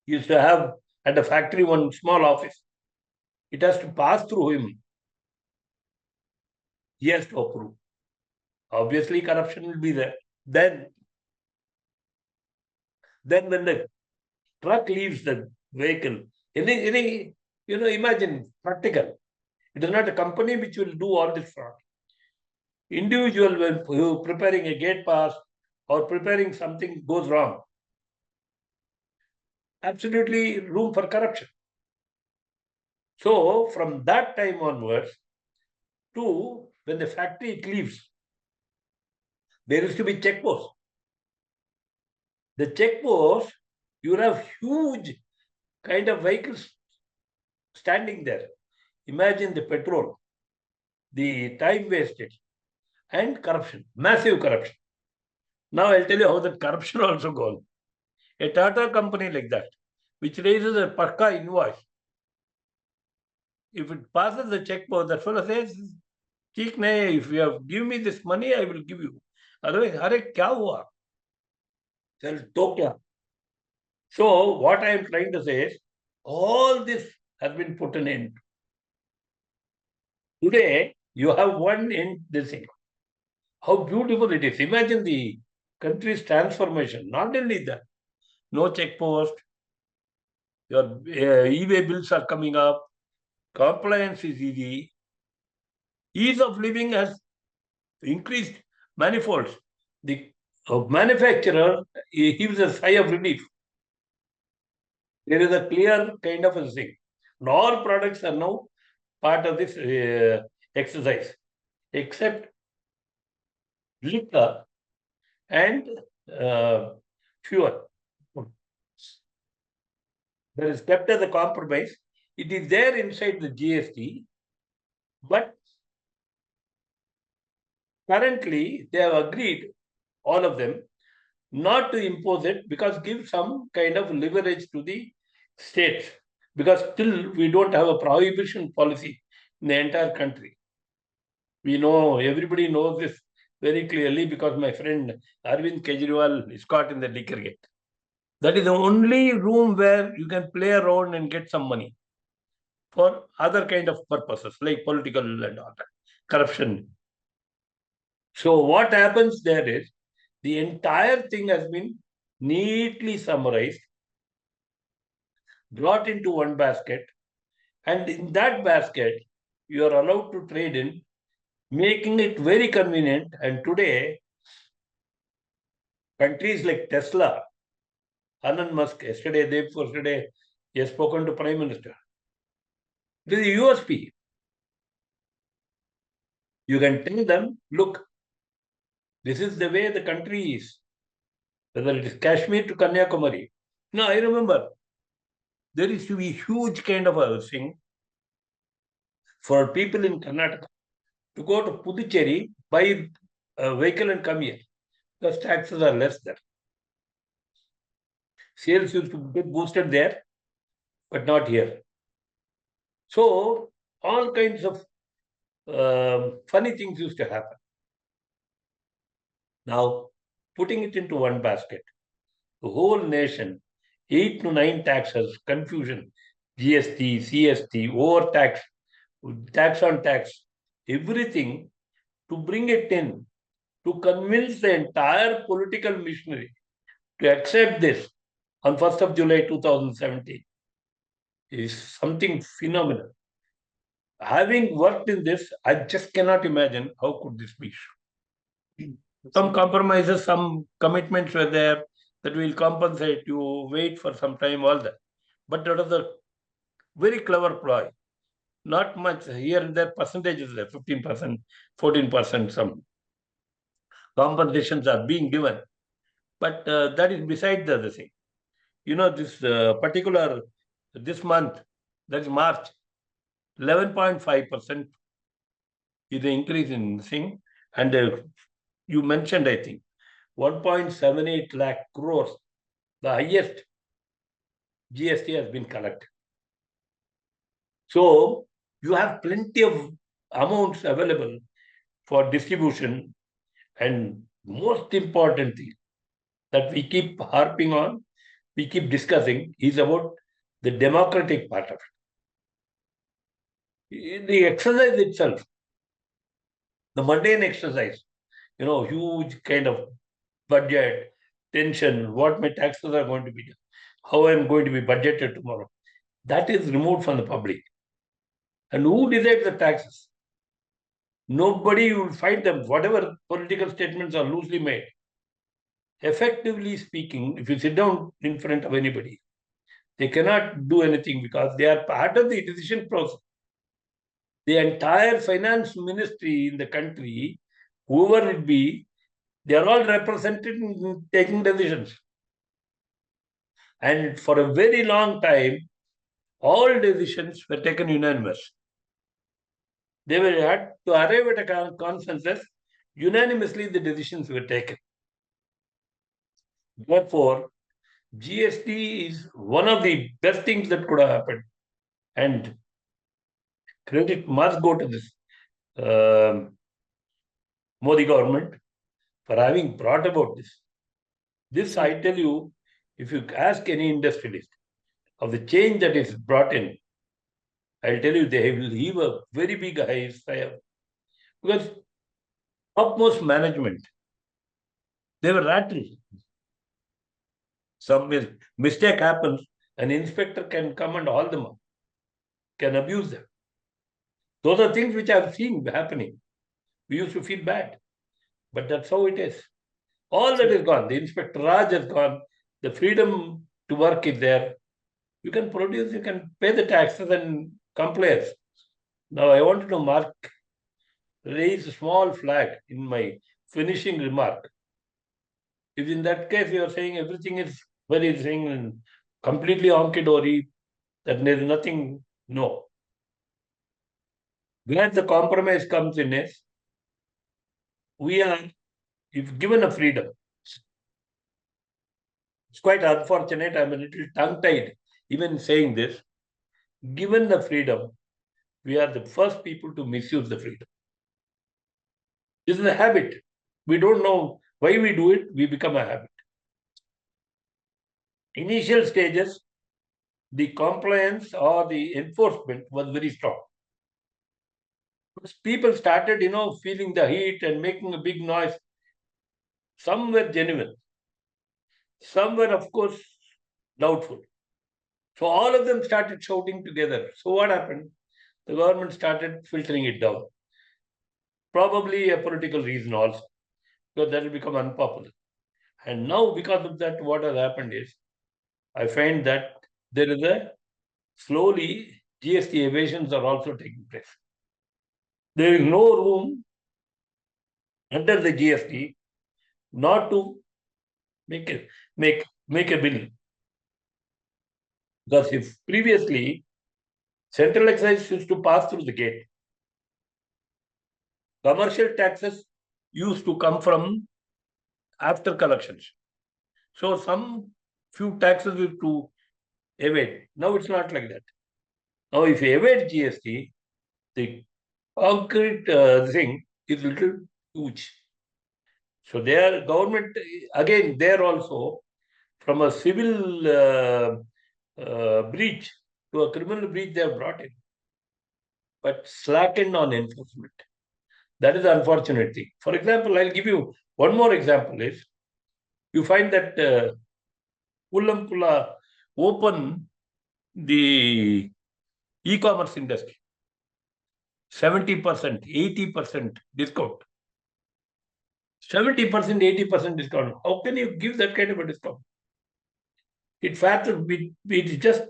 you used to have at the factory one small office. It has to pass through him. He has to approve. Obviously, corruption will be there. Then when the truck leaves the vehicle, imagine practical. It is not a company which will do all this fraud. Individual when preparing a gate pass or preparing something goes wrong. Absolutely room for corruption. So from that time onwards to when the factory leaves, there used to be check posts. The check post, you will have huge kind of vehicles standing there. Imagine the petrol, the time wasted, and corruption, massive corruption. Now I'll tell you how that corruption also goes. A Tata company like that, which raises a pakka invoice, if it passes the check post, that fellow says, "Theek nahi, if you have give me this money, I will give you. Otherwise, अरे क्या हुआ? Tell तो क्या?" So what I am trying to say is, all this has been put an end. Today, you have one end this thing. How beautiful it is. Imagine the country's transformation. Not only that, no check post, your e-way bills are coming up, compliance is easy, ease of living has increased manifolds. The manufacturer gives a sigh of relief. There is a clear kind of a thing. And all products are now part of this exercise, except liquor and fuel. That is kept as a compromise. It is there inside the GST, but currently they have agreed, all of them, not to impose it because give some kind of leverage to the states, because still we don't have a prohibition policy in the entire country. We know, everybody knows this very clearly because my friend Arvind Kejriwal is caught in the liquor gate. That is the only room where you can play around and get some money for other kind of purposes like political and all that, corruption. So what happens there is the entire thing has been neatly summarized, brought into one basket, and in that basket you are allowed to trade in, making it very convenient. And today, countries like Tesla, Elon Musk, yesterday, day before yesterday, he has spoken to Prime Minister. It is a USP. You can tell them, look, this is the way the country is. Whether it is Kashmir to Kanyakumari. No, I remember there used to be huge kind of a thing for people in Karnataka to go to Puducherry, buy a vehicle and come here. Because taxes are less there. Sales used to get boosted there, but not here. So all kinds of funny things used to happen. Now, putting it into one basket, the whole nation, 8 to 9 taxes, confusion, GST, CST, overtax, tax on tax, everything to bring it in, to convince the entire political machinery to accept this on 1st of July 2017 is something phenomenal. Having worked in this, I just cannot imagine how could this be. Some compromises, some commitments were there that will compensate, you wait for some time, all that. But that was a very clever ploy. Not much here and there, percentages there, 15%, 14%, some compensations are being given. But that is beside the other thing. You know, this particular, this month, that is March, 11.5% is the increase in thing. And you mentioned, I think, 1.78 lakh crores, the highest GST has been collected. So you have plenty of amounts available for distribution. And most important thing that we keep harping on, we keep discussing, is about the democratic part of it. The exercise itself, the mundane exercise, huge kind of budget, tension, what my taxes are going to be, how I'm going to be budgeted tomorrow. That is removed from the public. And who decides the taxes? Nobody will fight them, whatever political statements are loosely made. Effectively speaking, if you sit down in front of anybody, they cannot do anything because they are part of the decision process. The entire finance ministry in the country, whoever it be, they are all represented in taking decisions. And for a very long time, all decisions were taken unanimous. They were had to arrive at a consensus. Unanimously, the decisions were taken. Therefore, GST is one of the best things that could have happened. And credit must go to this Modi government for having brought about this. This, I tell you, if you ask any industrialist of the change that is brought in, I'll tell you they will heave a very big high fire. Because topmost management, they were rattled. Some mistake happens, an inspector can come and haul them up, can abuse them. Those are things which I've seen happening. We used to feel bad, but that's how it is. All that is gone. The Inspector Raj has gone. The freedom to work is there. You can produce, you can pay the taxes and compliance. Now I wanted to raise a small flag in my finishing remark. If in that case you are saying everything is very saying completely honky-dory, that there is nothing, no. Where the compromise comes in is, we are, if given a freedom, it's quite unfortunate, I'm a little tongue-tied even saying this, given the freedom, we are the first people to misuse the freedom. This is a habit. We don't know why we do it, we become a habit. Initial stages, the compliance or the enforcement was very strong. People started, feeling the heat and making a big noise. Some were genuine. Some were, of course, doubtful. So all of them started shouting together. So what happened? The government started filtering it down. Probably a political reason also, because that will become unpopular. And now, because of that, what has happened is, I find that there is slowly GST evasions are also taking place. There is no room under the GST not to make a bill. Because if previously central excise used to pass through the gate, commercial taxes used to come from after collections. So some few taxes used to evade. Now it's not like that. Now if you evade GST, the concrete thing is little huge. So their government, again, there also, from a civil breach to a criminal breach, they have brought in, but slackened on enforcement. That is the unfortunate thing. For example, I'll give you one more example is, you find that Pulla open the e-commerce industry, 70%, 80% discount. 70%, 80% discount. How can you give that kind of a discount? It's fair to be, it's just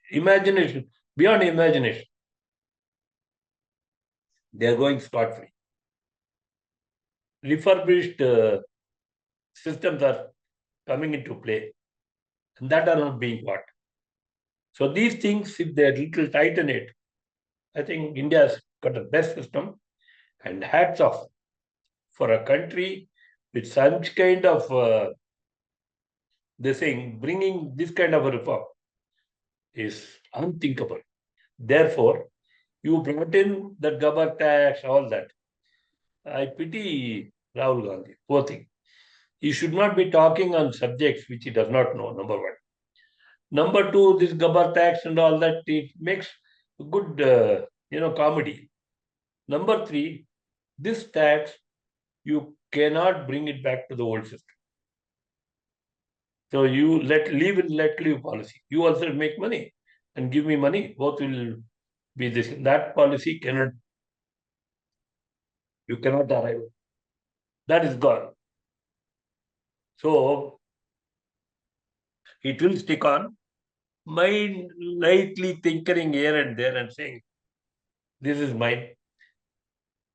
imagination, beyond imagination. They are going scot-free. Refurbished systems are coming into play, and that are not being bought. So these things, if they are little tighten it, I think India has got the best system, and hats off for a country with such kind of bringing this kind of a reform is unthinkable. Therefore, you brought in the Gabar tax, all that. I pity Rahul Gandhi, poor thing. He should not be talking on subjects which he does not know, number one. Number two, this Gabar tax and all that, it makes good, comedy. Number three, this tax, you cannot bring it back to the old system. So you let leave policy. You also make money and give me money. Both will be this. That policy you cannot arrive. That is gone. So it will stick on. Mind lightly tinkering here and there and saying, this is mine.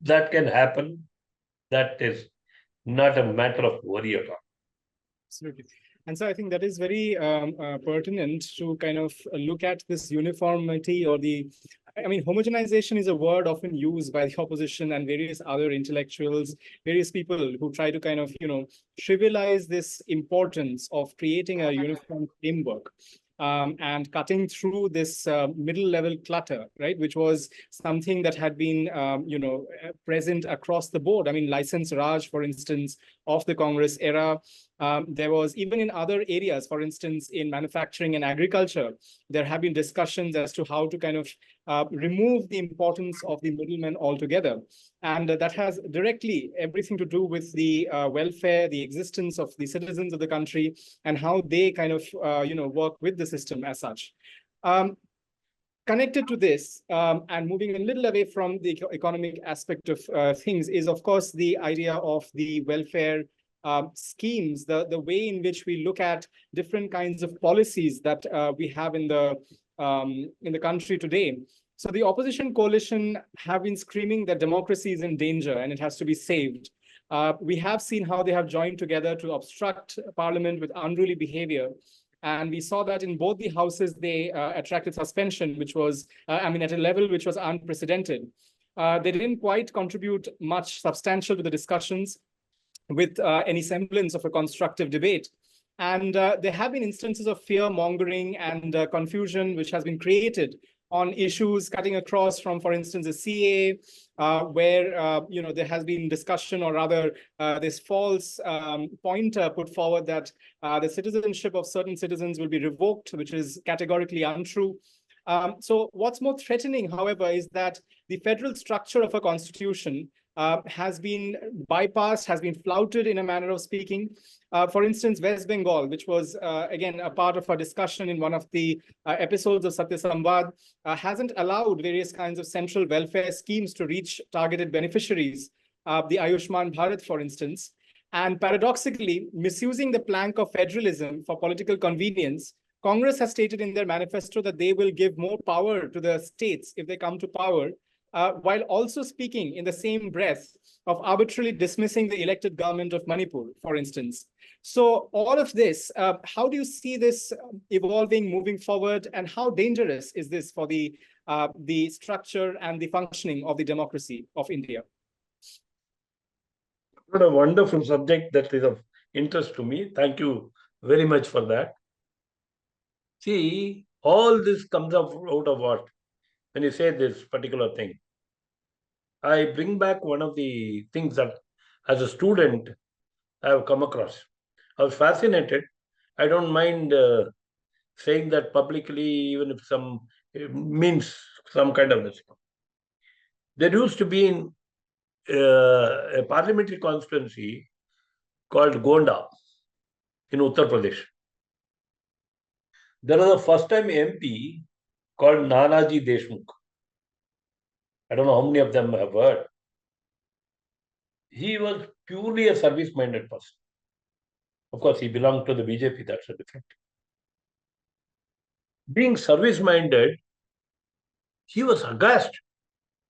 That can happen. That is not a matter of worry at all. Absolutely. And so I think that is very pertinent to kind of look at this uniformity or homogenization is a word often used by the opposition and various other intellectuals, various people who try to kind of, trivialize this importance of creating a uniform framework. And cutting through this middle-level clutter, right, which was something that had been, present across the board. I mean, license Raj, for instance, of the Congress era. There was even in other areas, for instance, in manufacturing and agriculture, there have been discussions as to how to kind of remove the importance of the middlemen altogether. And that has directly everything to do with the welfare, the existence of the citizens of the country, and how they kind of, work with the system as such. Connected to this, and moving a little away from the economic aspect of things, is, of course, the idea of the welfare schemes, the way in which we look at different kinds of policies that we have in the country today. So the opposition coalition have been screaming that democracy is in danger and it has to be saved. We have seen how they have joined together to obstruct parliament with unruly behavior. And we saw that in both the houses, they attracted suspension, which was, at a level which was unprecedented. They didn't quite contribute much substantial to the discussions with any semblance of a constructive debate. And there have been instances of fear mongering and confusion which has been created on issues cutting across from, for instance, the CAA, where there has been discussion, or rather this false pointer put forward that the citizenship of certain citizens will be revoked, which is categorically untrue. So what's more threatening, however, is that the federal structure of a constitution has been bypassed, has been flouted in a manner of speaking. For instance, West Bengal, which was, again, a part of our discussion in one of the episodes of Satya Samvad, hasn't allowed various kinds of central welfare schemes to reach targeted beneficiaries, the Ayushman Bharat, for instance. And paradoxically, misusing the plank of federalism for political convenience, Congress has stated in their manifesto that they will give more power to the states if they come to power, while also speaking in the same breath of arbitrarily dismissing the elected government of Manipur, for instance. So all of this, how do you see this evolving, moving forward, and how dangerous is this for the structure and the functioning of the democracy of India? What a wonderful subject that is of interest to me. Thank you very much for that. See, all this comes out of what? When you say this particular thing, I bring back one of the things that as a student I have come across. I was fascinated. I don't mind saying that publicly, even if it means some kind of this. There used to be a parliamentary constituency called Gonda in Uttar Pradesh. There was a first-time MP called Nanaji Deshmukh. I don't know how many of them have heard. He was purely a service-minded person. Of course, he belonged to the BJP, that's a different. Being service-minded, he was aghast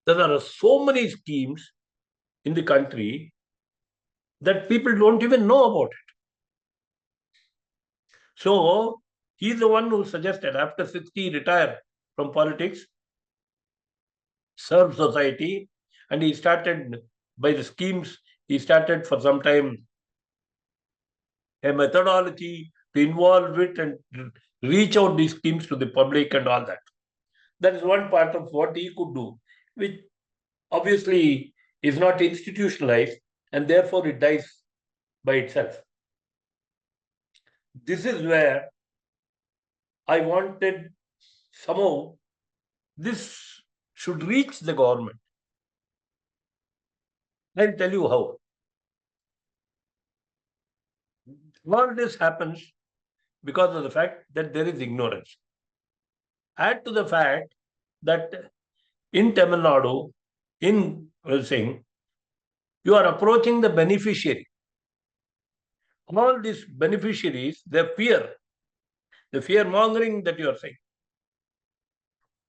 that there are so many schemes in the country that people don't even know about it. So, he's the one who suggested after 60, retire from politics, serve society, and he started by the schemes. He started for some time a methodology to involve it and reach out these schemes to the public and all that. That is one part of what he could do, which obviously is not institutionalized, and therefore it dies by itself. This is where I wanted somehow this should reach the government. I'll tell you how. All this happens because of the fact that there is ignorance. Add to the fact that in Tamil Nadu, in Singh, you are approaching the beneficiary. All these beneficiaries, the fear mongering that you are saying.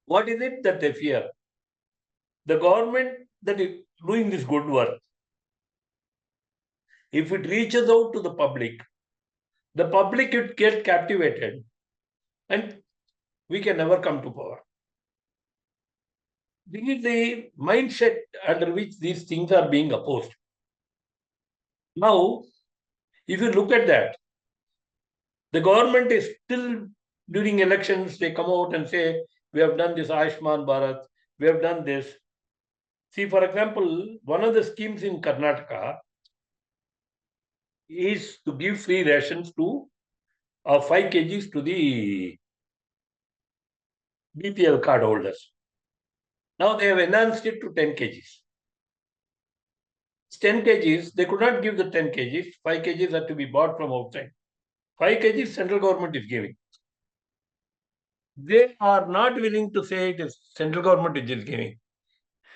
What is it that they fear? The government that is doing this good work, if it reaches out to the public would get captivated and we can never come to power. This is the mindset under which these things are being opposed. Now, if you look at that, the government is still, during elections, they come out and say, we have done this Ayushman Bharat, we have done this. See, for example, one of the schemes in Karnataka is to give free rations to 5 kgs to the BPL card holders. Now they have enhanced it to 10 kgs. It's 10 kgs, they could not give the 10 kgs, 5 kgs had to be bought from outside. 5 kgs central government is giving. They are not willing to say it is central government which is giving.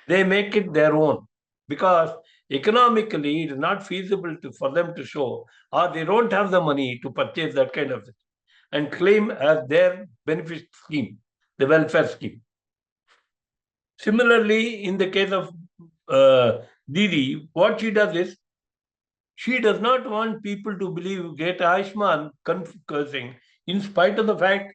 They make it their own because economically, it is not feasible for them to show, or they don't have the money to purchase that kind of thing and claim as their benefit scheme, the welfare scheme. Similarly, in the case of Didi, what she does is, she does not want people to believe, get Ayushman cursing, in spite of the fact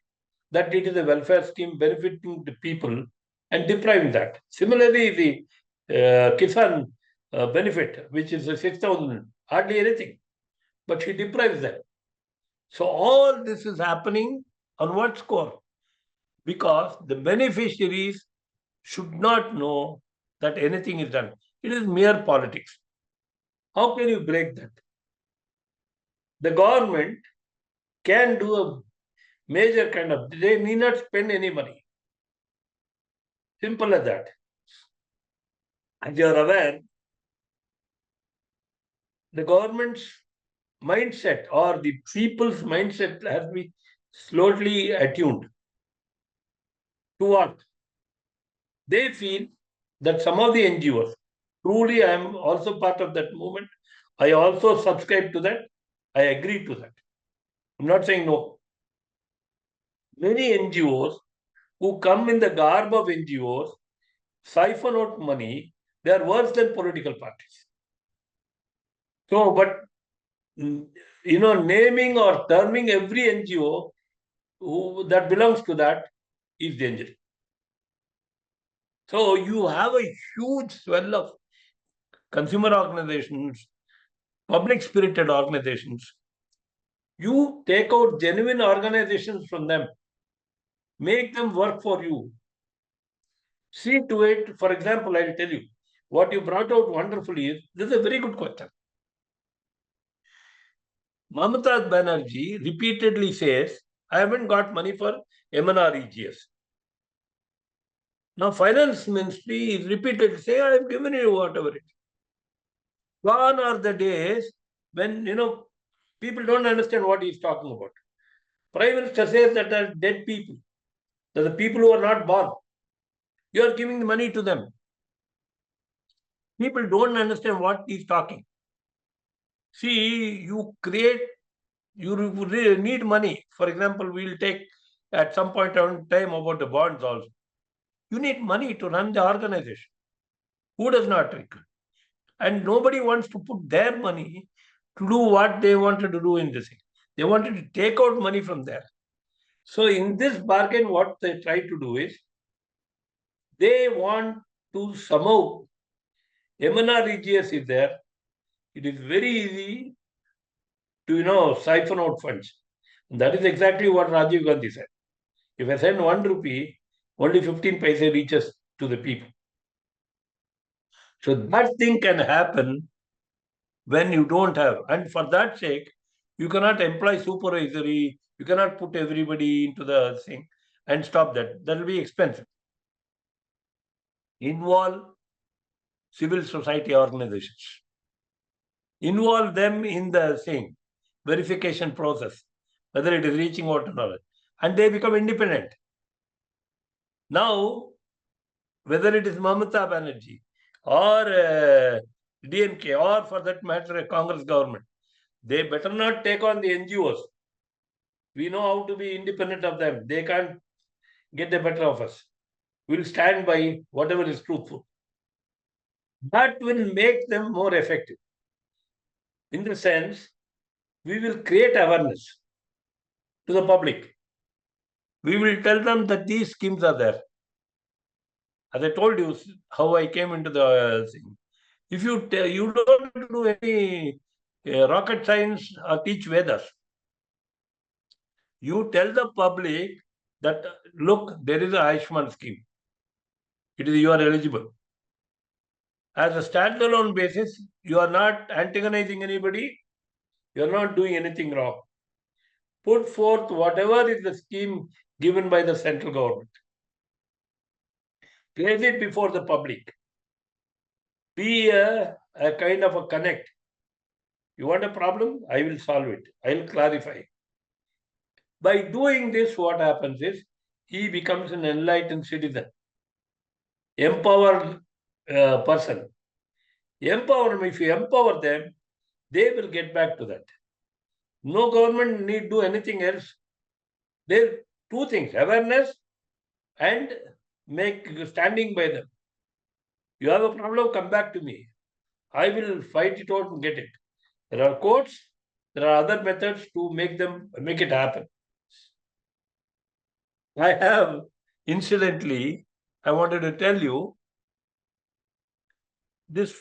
that it is a welfare scheme benefiting the people and depriving that. Similarly, the Kisan benefit, which is 6,000, hardly anything, but she deprives them. So all this is happening on what score? Because the beneficiaries should not know that anything is done. It is mere politics. How can you break that? The government can do a major kind of, they need not spend any money. Simple as that. As you are aware, the government's mindset or the people's mindset has been slowly attuned to what? They feel that some of the NGOs, truly I am also part of that movement, I also subscribe to that, I agree to that. I'm not saying no. Many NGOs who come in the garb of NGOs, siphon out money, they are worse than political parties. So, but naming or terming every NGO that belongs to that is dangerous. So you have a huge swell of consumer organizations, public spirited organizations. You take out genuine organizations from them, make them work for you. See to it, for example, I'll tell you, what you brought out wonderfully is, this is a very good question. Mamata Banerjee repeatedly says, I haven't got money for MNREGS. Now, Finance Ministry is repeatedly saying, I have given you whatever it is. Gone are the days when, people don't understand what he's talking about. Prime Minister says that are dead people, that the people who are not born. You are giving the money to them. People don't understand what he's talking. See, you need money. For example, we'll take at some point in time about the bonds also. You need money to run the organization. Who does not require? And nobody wants to put their money to do what they wanted to do in this thing. They wanted to take out money from there. So in this bargain, what they try to do is, they want to somehow, MNREGS is there, it is very easy to, siphon out funds. And that is exactly what Rajiv Gandhi said. If I send 1 rupee, only 15 paise reaches to the people. So that thing can happen when you don't have. And for that sake, you cannot employ supervisory, you cannot put everybody into the thing and stop that. That will be expensive. Involve civil society organizations. Involve them in the same verification process, whether it is reaching out or not. And they become independent. Now, whether it is Mamata Banerjee or DMK or for that matter a Congress government, they better not take on the NGOs. We know how to be independent of them. They can't get the better of us. We'll stand by whatever is truthful. That will make them more effective. In the sense, we will create awareness to the public. We will tell them that these schemes are there. As I told you, how I came into the thing. If you don't do any rocket science or teach Vedas, you tell the public that, look, there is a Ayushman scheme. You are eligible. As a standalone basis, you are not antagonizing anybody. You are not doing anything wrong. Put forth whatever is the scheme given by the central government. Place it before the public. Be a kind of a connect. You want a problem? I will solve it. I will clarify. By doing this, what happens is, he becomes an enlightened citizen, empowered person. Empower them. If you empower them, they will get back to that. No government need do anything else. There two things: awareness and standing by them. You have a problem, come back to me. I will fight it out and get it. There are courts, there are other methods to make it happen. I have, incidentally, I wanted to tell you this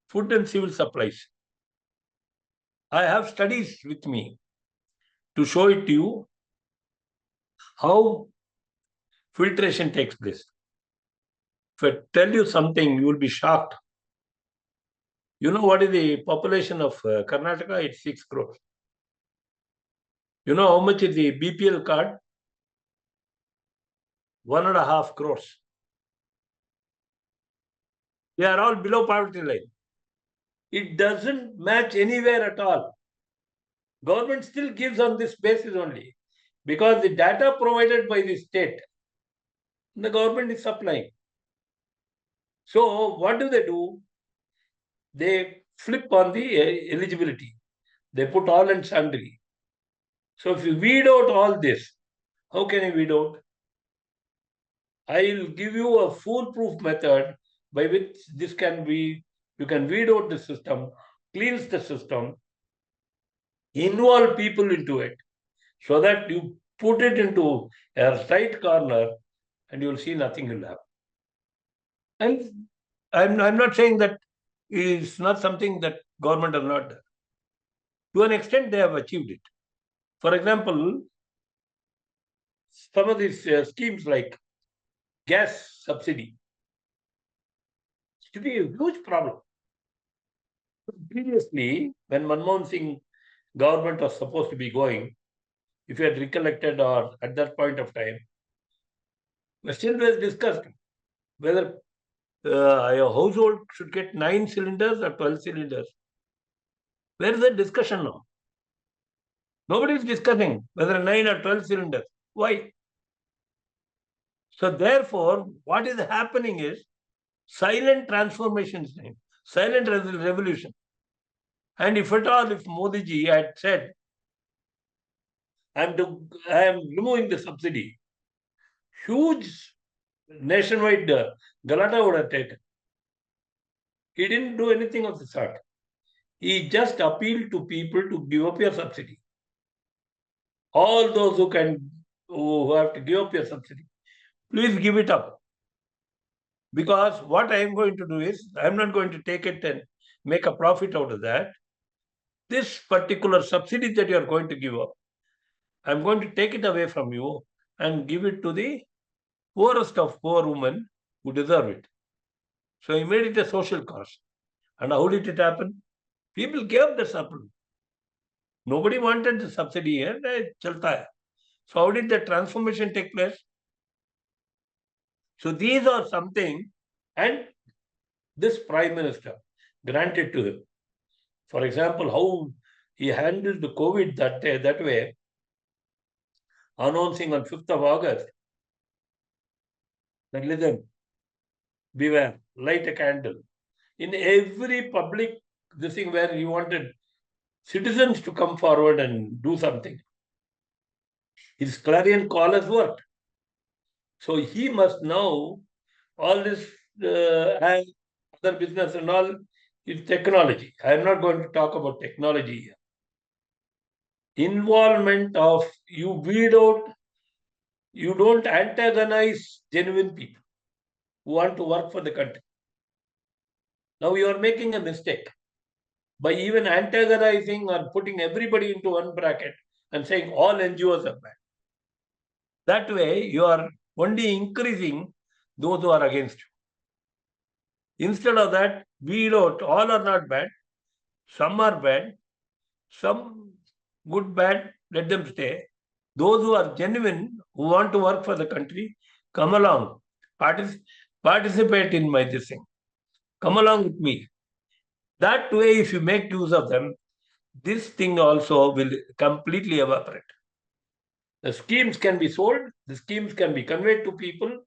food and civil supplies. I have studies with me to show it to you how filtration takes place. If I tell you something, you will be shocked. You know what is the population of Karnataka? It's 6 crores. You know how much is the BPL card? 1.5 crores. They are all below poverty line. It doesn't match anywhere at all. Government still gives on this basis only, because the data provided by the state, the government is supplying. So what do? They flip on the eligibility. They put all and sundry. So if you weed out all this, how can you weed out? I'll give you a foolproof method by which this can be, you can weed out the system, cleanse the system, involve people into it, so that you put it into a tight corner and you'll see nothing will happen. And I'm not saying that is not something that government has not done. To an extent, they have achieved it. For example, some of these schemes like gas subsidy, to be a huge problem. Previously, when Manmohan Singh government was supposed to be going, if you had recollected or at that point of time, still was discussed whether a household should get 9 cylinders or 12 cylinders. Where is the discussion now? Nobody is discussing whether 9 or 12 cylinders. Why? So therefore, what is happening is silent transformations, silent revolution. And if at all, if Modi ji had said, I am removing the subsidy, huge nationwide galata would have taken. He didn't do anything of the sort. He just appealed to people to give up your subsidy. All those who have to give up your subsidy, please give it up. Because what I am going to do is, I am not going to take it and make a profit out of that. This particular subsidy that you are going to give up, I am going to take it away from you and give it to the poorest of poor women who deserve it. So he made it a social cause. And how did it happen? People gave the subsidy. Nobody wanted the subsidy here. So how did the transformation take place? So these are something, and this Prime Minister granted to him. For example, how he handled the COVID that way, announcing on 5th of August that listen, beware, light a candle. In every public this thing where he wanted citizens to come forward and do something, his clarion call has worked. So he must know all this other business and all is technology. I am not going to talk about technology here. Involvement of, you weed out, you don't antagonize genuine people who want to work for the country. Now you are making a mistake by even antagonizing or putting everybody into one bracket and saying all NGOs are bad. That way you are only increasing those who are against you. Instead of that, weed out, all are not bad, some are bad, some good, bad, let them stay. Those who are genuine, who want to work for the country, come along, participate in my this thing. Come along with me. That way, if you make use of them, this thing also will completely evaporate. The schemes can be sold, the schemes can be conveyed to people,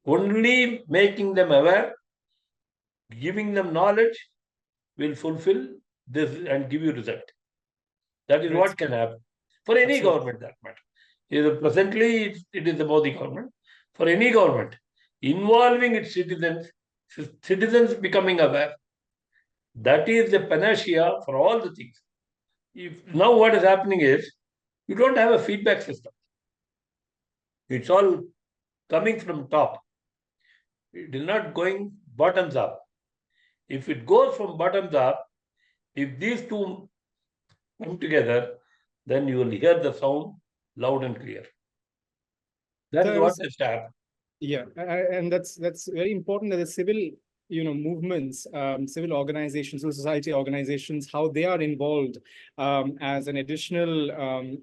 only making them aware Giving them knowledge will fulfill this and give you result. That is what can happen for any Absolutely. government, that matter. Presently, it is the Modi government. For any government, involving its citizens becoming aware, that is the panacea for all the things. Now what is happening is, you don't have a feedback system. It's all coming from top. It is not going bottoms up. If it goes from bottoms up, if these two come together, then you will hear the sound loud and clear. That is what has happened. Yeah, and that's very important that the civil, movements, civil organizations, civil society organizations, how they are involved as an additional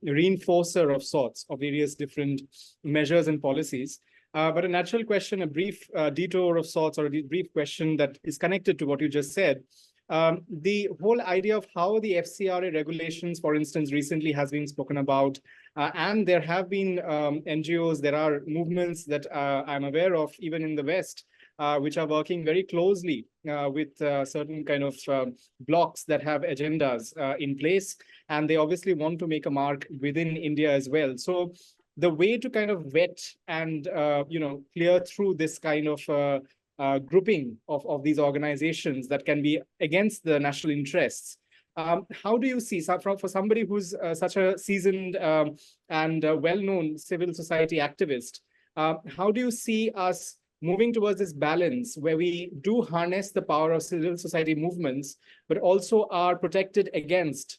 reinforcer of sorts of various different measures and policies. But a natural question, a brief detour of sorts, or a brief question that is connected to what you just said. The whole idea of how the FCRA regulations, for instance, recently has been spoken about, and there have been NGOs, there are movements that I'm aware of, even in the West, which are working very closely with certain kind of blocks that have agendas in place, and they obviously want to make a mark within India as well. So the way to kind of vet and clear through this kind of grouping of these organizations that can be against the national interests. How do you see, for somebody who's such a seasoned and well-known civil society activist, how do you see us moving towards this balance where we do harness the power of civil society movements, but also are protected against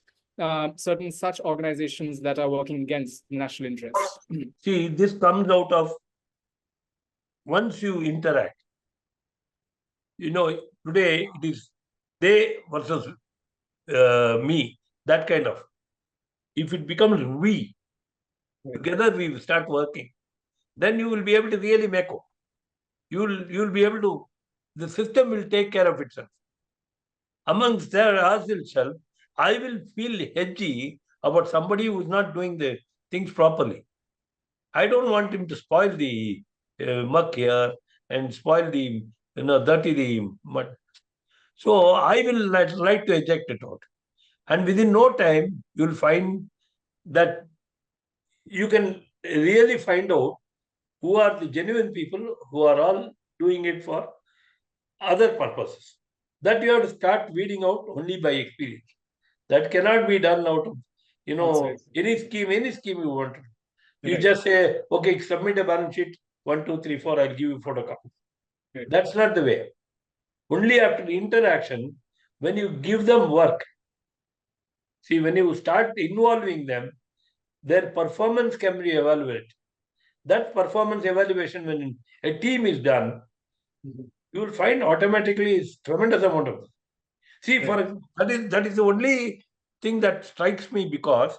certain such organizations that are working against national interests? See, this comes out of once you interact. Today it is they versus me, that kind of. If it becomes we, together we start working, then you will be able to really make up. You'll be able to, the system will take care of itself. Amongst us itself, I will feel edgy about somebody who is not doing the things properly. I don't want him to spoil the muck here and spoil the, dirty the mud. So I will like to eject it out. And within no time, you'll find that you can really find out who are the genuine people who are all doing it for other purposes. That you have to start weeding out only by experience. That cannot be done out of, any scheme you want to do. You just say, okay, submit a balance sheet, 1, 2, 3, 4, I'll give you photocopy. That's not the way. Only after the interaction, when you give them work, see, when you start involving them, their performance can be evaluated. That performance evaluation, when a team is done, you will find automatically is tremendous amount of. See, that is the only thing that strikes me, because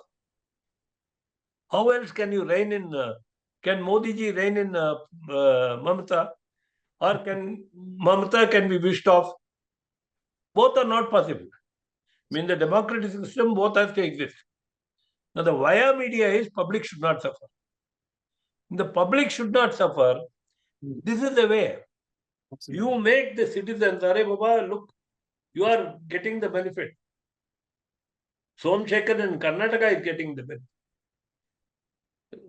how else can you reign in? Can Modi ji reign in Mamata, or can Mamata can be wished off? Both are not possible. I mean, the democratic system both has to exist. Now, the via media is public should not suffer. The public should not suffer. This is the way. Absolutely. You make the citizens, Are Baba, look, you are getting the benefit. Somashekarji in Karnataka is getting the benefit.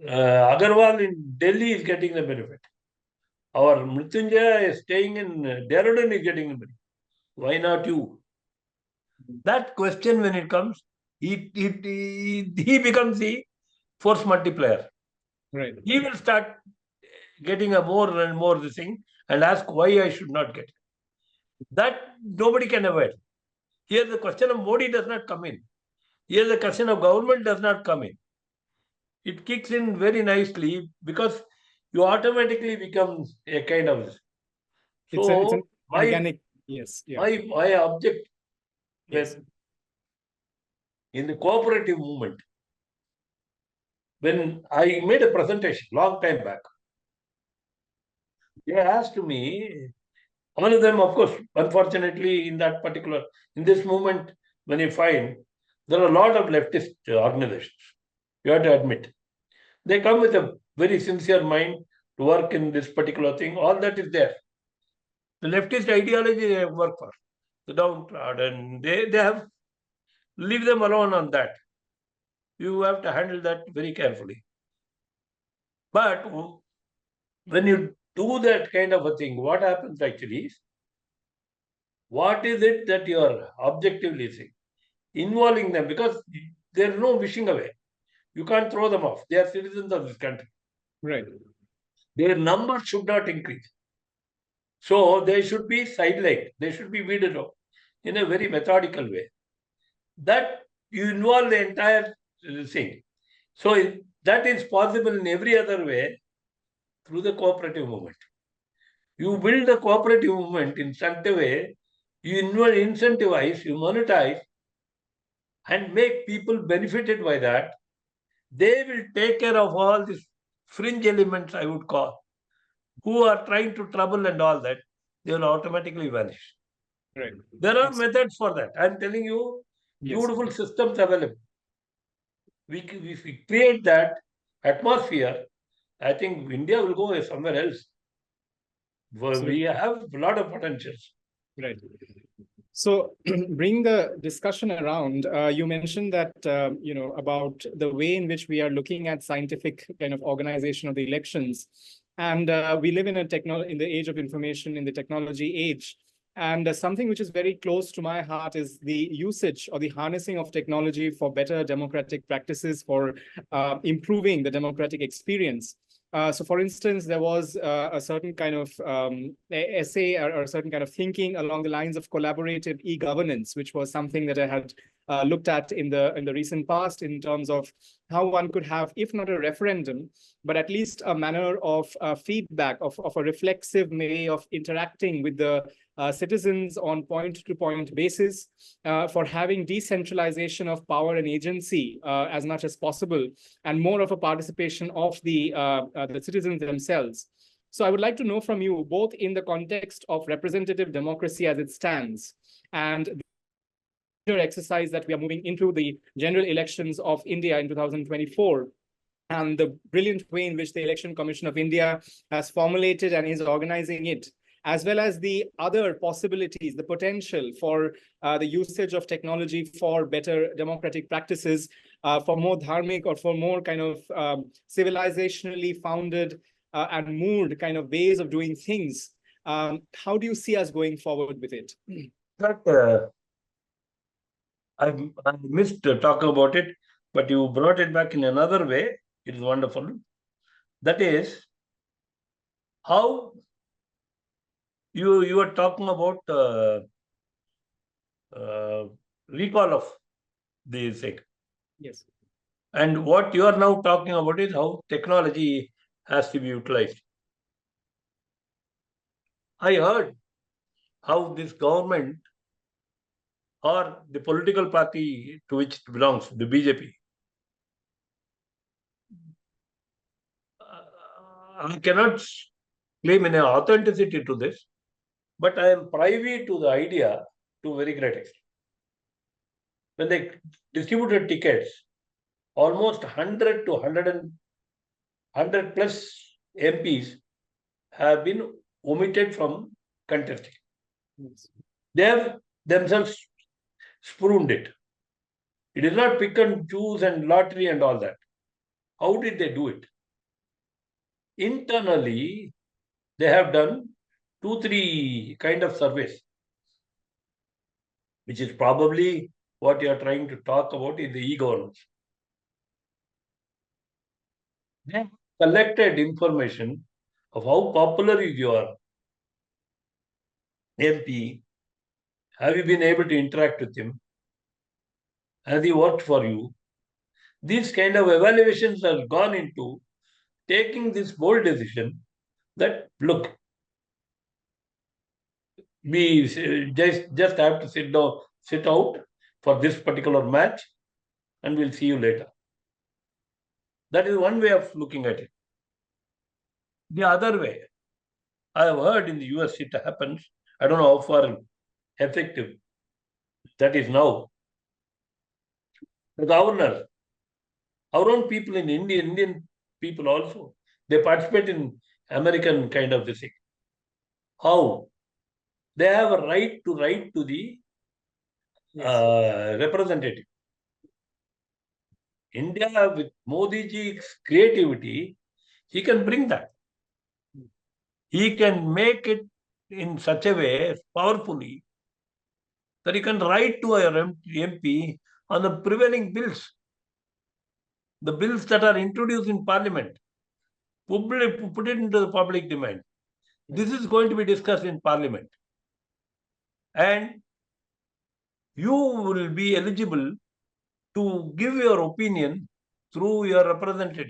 Agarwal in Delhi is getting the benefit. Our Mrittunjoy is staying in Dehradun is getting the benefit. Why not you? That question, when it comes, he becomes the force multiplier. Right. He will start getting a more and more this thing and ask why I should not get it. That nobody can avoid. Here the question of Modi does not come in. Here the question of government does not come in. It kicks in very nicely because you automatically become a kind of. So it's an organic, yes. Yeah. My object, yes, in the cooperative movement, when I made a presentation long time back, they asked me, one of them, of course, unfortunately, in this movement, when you find there are a lot of leftist organizations, you have to admit. They come with a very sincere mind to work in this particular thing. All that is there. The leftist ideology they work for the downtrodden. They have leave them alone on that. You have to handle that very carefully. But when you do that kind of a thing, what happens actually is, what is it that you are objectively saying? Involving them, because there is no wishing away. You can't throw them off. They are citizens of this country. Right. Their numbers should not increase. So they should be sidelined. They should be weeded out in a very methodical way. That you involve the entire thing. So that is possible in every other way through the cooperative movement. You build the cooperative movement in such a way, you incentivize, you monetize, and make people benefited by that. They will take care of all these fringe elements, I would call, who are trying to trouble and all that. They will automatically vanish. Right. There are methods for that. I'm telling you, beautiful systems available. If we create that atmosphere, I think India will go somewhere else. We have a lot of potentials. Right. So bring the discussion around. You mentioned that, about the way in which we are looking at scientific kind of organization of the elections. And we live in in the age of information, in the technology age. And something which is very close to my heart is the usage or the harnessing of technology for better democratic practices, for improving the democratic experience. So, for instance, there was a certain kind of essay or a certain kind of thinking along the lines of collaborative e-governance, which was something that I had looked at in the recent past in terms of how one could have, if not a referendum, but at least a manner of feedback, of a reflexive way of interacting with the citizens on point-to-point basis, for having decentralization of power and agency as much as possible, and more of a participation of the citizens themselves. So I would like to know from you, both in the context of representative democracy as it stands, and the exercise that we are moving into the general elections of India in 2024, and the brilliant way in which the Election Commission of India has formulated and is organizing it, as well as the other possibilities, the potential for the usage of technology for better democratic practices, for more dharmic or for more kind of civilizationally founded and moved kind of ways of doing things. How do you see us going forward with it? That, I missed talking about it, but you brought it back in another way. It is wonderful. That is how you were talking about recall of the thing. Yes. And what you are now talking about is how technology has to be utilized. I heard how this government or the political party to which it belongs, the BJP, I cannot claim any authenticity to this, but I am privy to the idea to a very great extent. When they distributed tickets, almost 100 to 100 plus MPs have been omitted from contesting. Yes. They have themselves spooned it. It is not pick and choose and lottery and all that. How did they do it? Internally, they have done 2-3 kind of surveys, which is probably what you are trying to talk about in the e-governance. They have collected information of how popular is your MP. Have you been able to interact with him? Has he worked for you? These kind of evaluations have gone into taking this bold decision that, look, we just have to sit out for this particular match, and we'll see you later. That is one way of looking at it. The other way, I have heard in the US it happens. I don't know how far effective that is now. The governor, our own people in India, Indian people also, they participate in American kind of this thing. How? They have a right to write to the representative. India, with Modi ji's creativity, he can bring that. He can make it in such a way, powerfully, that he can write to our MP on the prevailing bills, the bills that are introduced in Parliament, put it into the public domain. This is going to be discussed in Parliament. And you will be eligible to give your opinion through your representative.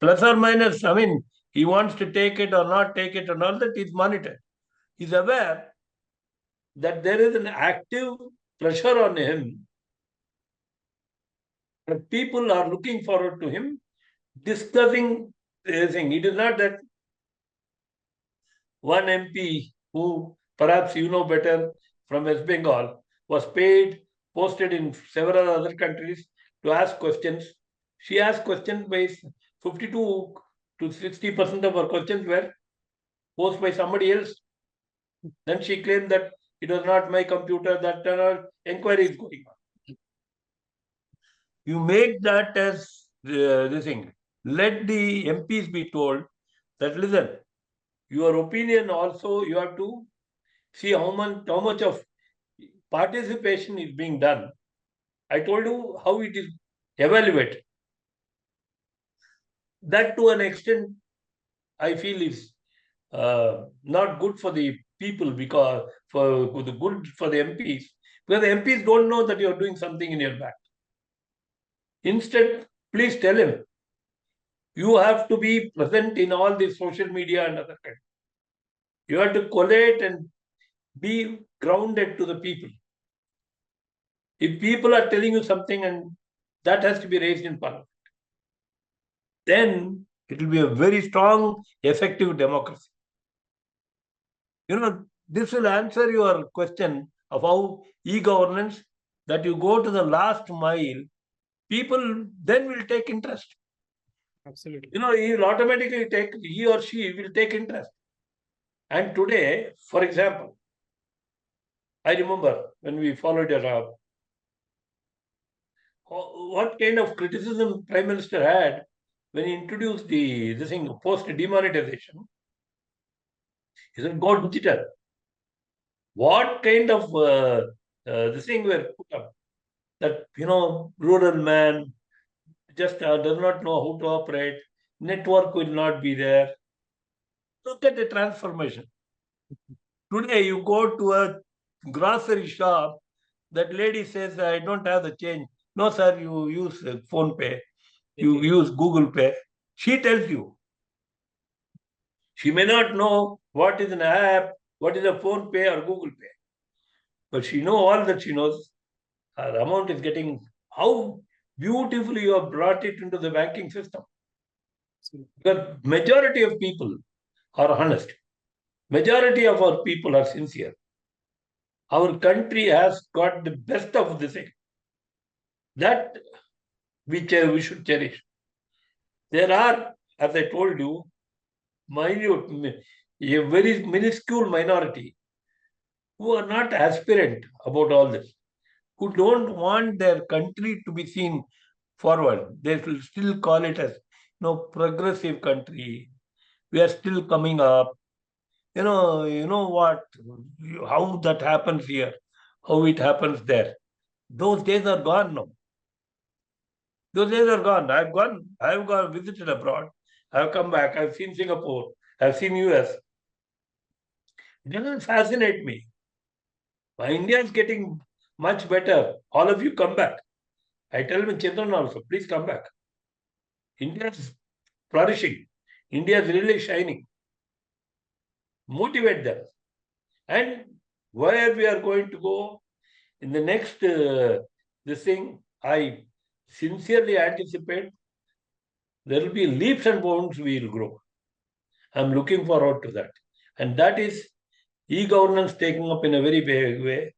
Plus or minus, I mean, he wants to take it or not take it and all that is monitored. He's aware that there is an active pressure on him. And people are looking forward to him discussing everything. It is not that one MP who perhaps you know better from West Bengal was paid, posted in several other countries to ask questions. She asked questions by 52 to 60% of her questions were posed by somebody else. Then she claimed that it was not my computer, that inquiry is going on. You make that as this thing. Let the MPs be told that, listen, your opinion also, you have to see how much of participation is being done. I told you how it is evaluated. That to an extent, I feel is not good for the people because for the good for the MPs, because the MPs don't know that you're doing something in your back. Instead, please tell him, you have to be present in all the social media and other kinds. You have to collate and be grounded to the people. If people are telling you something and that has to be raised in Parliament, then it will be a very strong, effective democracy. This will answer your question of how e-governance, that you go to the last mile, people then will take interest. Absolutely. He will automatically he or she will take interest. And today, for example, I remember when we followed it up, what kind of criticism Prime Minister had when he introduced this thing, post-demonetization. He said, go digital. What kind of this thing were put up? That, rural man just does not know how to operate, network will not be there. Look at the transformation. Today, you go to a grocery shop, that lady says, I don't have the change. No, sir, you use phone pay, you use Google Pay. She tells you. She may not know what is an app, what is a phone pay or Google Pay. But she knows all that she knows. Her amount is getting, how beautifully you have brought it into the banking system. The majority of people are honest. Majority of our people are sincere. Our country has got the best of this thing. That we should cherish. There are, as I told you, minute, a very minuscule minority who are not aspirant about all this, who don't want their country to be seen forward. They will still call it as progressive country. We are still coming up. You know what? How that happens here, how it happens there. Those days are gone now. Those days are gone. I've gone visited abroad. I've come back. I've seen Singapore. I've seen US. It doesn't fascinate me. India is getting much better. All of you come back. I tell my children also, please come back. India is flourishing. India is really shining. Motivate them. And where we are going to go in the next this thing, I sincerely anticipate there will be leaps and bounds we will grow. I'm looking forward to that. And that is e-governance taking up in a very big way.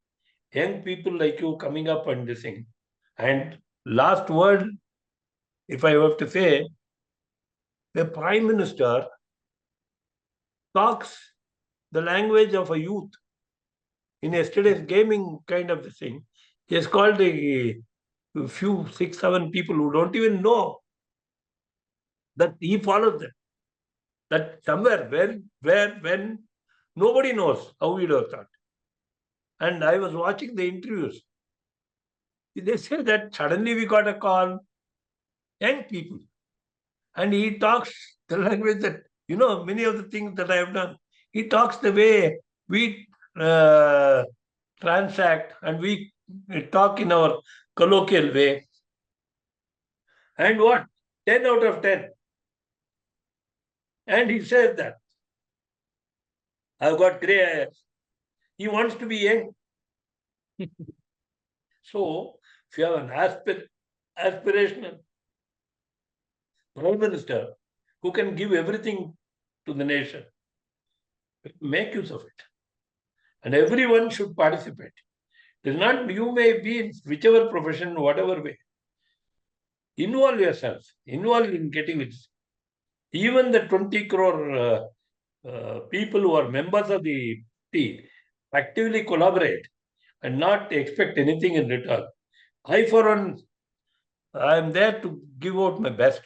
Young people like you coming up and this thing. And last word, if I have to say, the Prime Minister talks the language of a youth. In yesterday's gaming kind of the thing, he has called a few 6-7 people who don't even know that he follows them. That somewhere, when nobody knows how he does that. And I was watching the interviews. They say that suddenly we got a call, young people, and he talks the language that, many of the things that I have done. He talks the way we transact and we talk in our colloquial way. And what? 10 out of 10. And he says that I've got grey hairs. He wants to be young. So, if you have an aspirational Prime Minister who can give everything to the nation, make use of it. And everyone should participate. It's not, you may be in whichever profession, whatever way. Involve yourself. Involve in getting it. Even the 20 crore people who are members of the team actively collaborate and not expect anything in return. I, for one, I am there to give out my best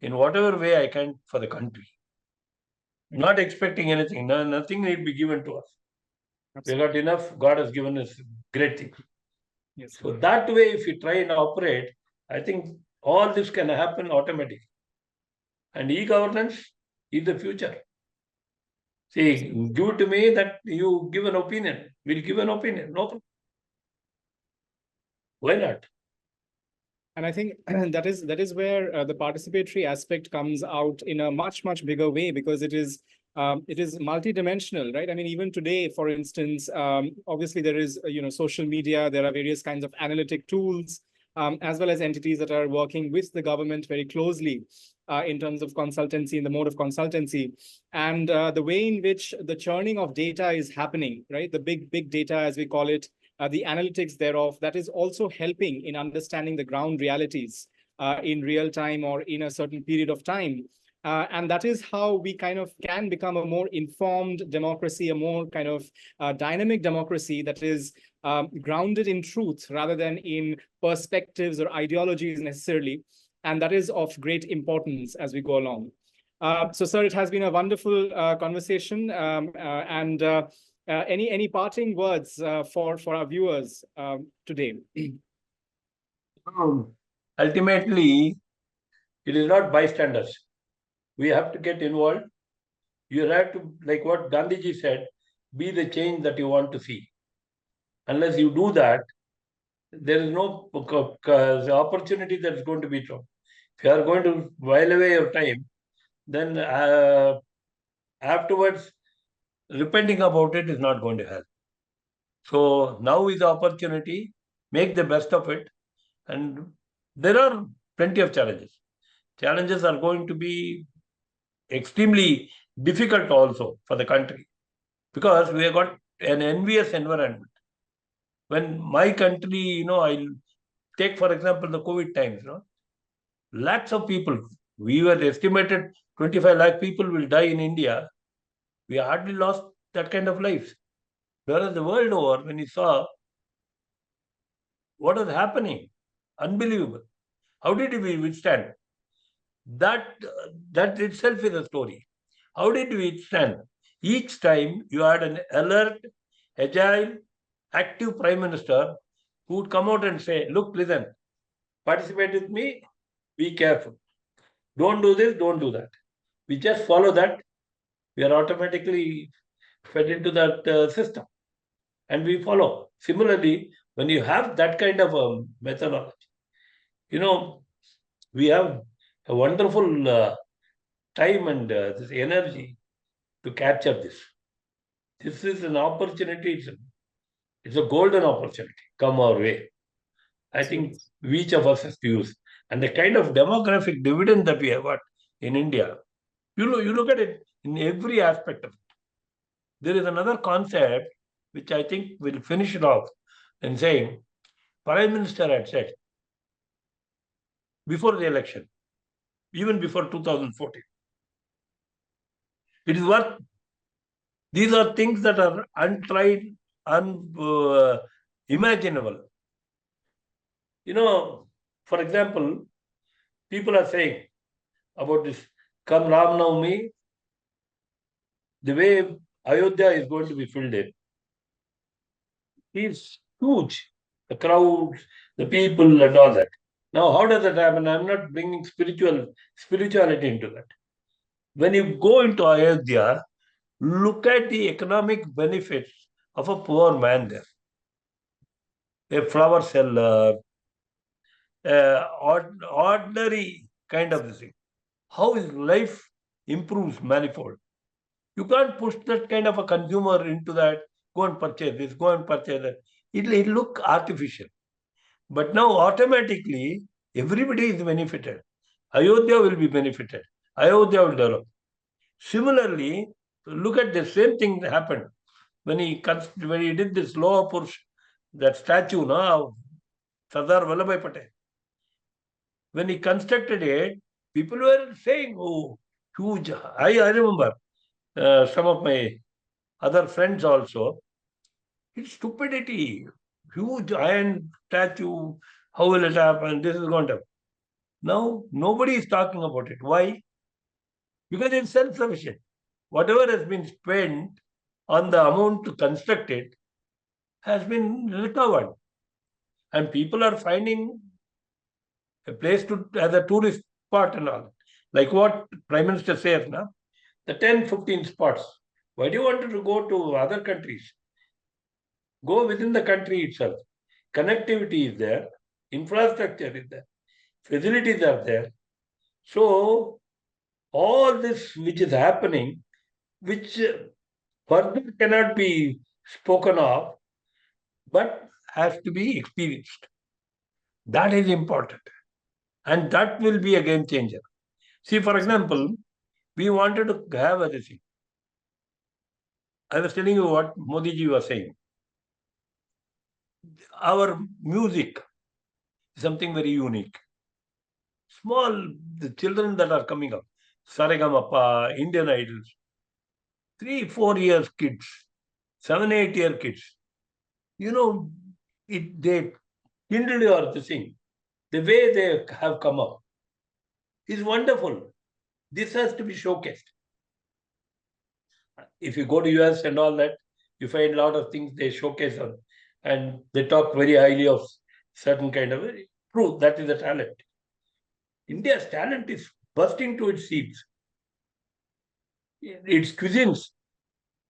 in whatever way I can for the country. Not expecting anything. No, nothing need be given to us. Absolutely. We got enough. God has given us great things. Yes. So that way, if you try and operate, I think all this can happen automatically. And e-governance is the future. See, give it to me that you give an opinion. We'll give an opinion. No problem. Why not? And I think that is where the participatory aspect comes out in a much bigger way, because it is multidimensional, right? I mean, even today, for instance, obviously there is social media. There are various kinds of analytic tools, as well as entities that are working with the government very closely in terms of consultancy, in the mode of consultancy, and the way in which the churning of data is happening, right? The big data, as we call it. The analytics thereof, that is also helping in understanding the ground realities in real time or in a certain period of time. And that is how we kind of can become a more informed democracy, a more kind of dynamic democracy that is grounded in truth rather than in perspectives or ideologies necessarily. And that is of great importance as we go along. So, sir, it has been a wonderful conversation. Any parting words for our viewers today? Ultimately, it is not bystanders. We have to get involved. You have to, like what Gandhiji said, be the change that you want to see. Unless you do that, there is no opportunity that is going to be true. If you are going to while away your time, then afterwards, repenting about it is not going to help. So now is the opportunity, make the best of it. And there are plenty of challenges. Challenges are going to be extremely difficult also for the country, because we have got an envious environment. When my country, I'll take, for example, the COVID times, lakhs of people, we were estimated 25 lakh people will die in India. We hardly lost that kind of lives. Whereas the world over, when you saw what was happening, unbelievable. How did we withstand? That itself is a story. How did we withstand? Each time you had an alert, agile, active Prime Minister who would come out and say, look, listen, participate with me, be careful. Don't do this, don't do that. We just follow that. We are automatically fed into that system. And we follow. Similarly, when you have that kind of a methodology, we have a wonderful time and this energy to capture this. This is an opportunity. It's a golden opportunity come our way. I think each of us has to use. And the kind of demographic dividend that we have got in India, you look at it in every aspect of it. There is another concept which I think will finish it off in saying, Prime Minister had said before the election, even before 2014, it is worth These are things that are untried, unimaginable. For example, people are saying about this, come Ram Navami, the way Ayodhya is going to be filled in is huge. The crowds, the people and all that. Now, how does that happen? I'm not bringing spirituality into that. When you go into Ayodhya, look at the economic benefits of a poor man there. A flower seller, ordinary kind of thing. How his life improves manifold. You can't push that kind of a consumer into that, go and purchase this, go and purchase that. It'll look artificial. But now automatically, everybody is benefited. Ayodhya will be benefited. Ayodhya will develop. Similarly, look at the same thing that happened when he did this Loha Purush, that statue of Sardar Vallabhbhai Patel. When he constructed it, people were saying, oh, huge. I remember some of my other friends also. It's stupidity. Huge iron statue. How will it happen? This is going to happen. Now, nobody is talking about it. Why? Because it's self-sufficient. Whatever has been spent on the amount to construct it has been recovered. And people are finding a place as a tourist spot and all. Like what Prime Minister says now, the 10, 15 spots. Why do you want to go to other countries? Go within the country itself. Connectivity is there, infrastructure is there, facilities are there. So, all this which is happening, which further cannot be spoken of, but has to be experienced. That is important. And that will be a game changer. See, for example, we wanted to have a thing. I was telling you what Modi ji was saying. Our music is something very unique. The children that are coming up, Saregamapa, Indian Idols, 3, 4 years kids, 7, 8-year kids, they kindle your thing. The way they have come up is wonderful. This has to be showcased. If you go to US and all that, you find a lot of things they showcase on, and they talk very highly of certain kind of true. That is a talent. India's talent is bursting to its seams. Its cuisines,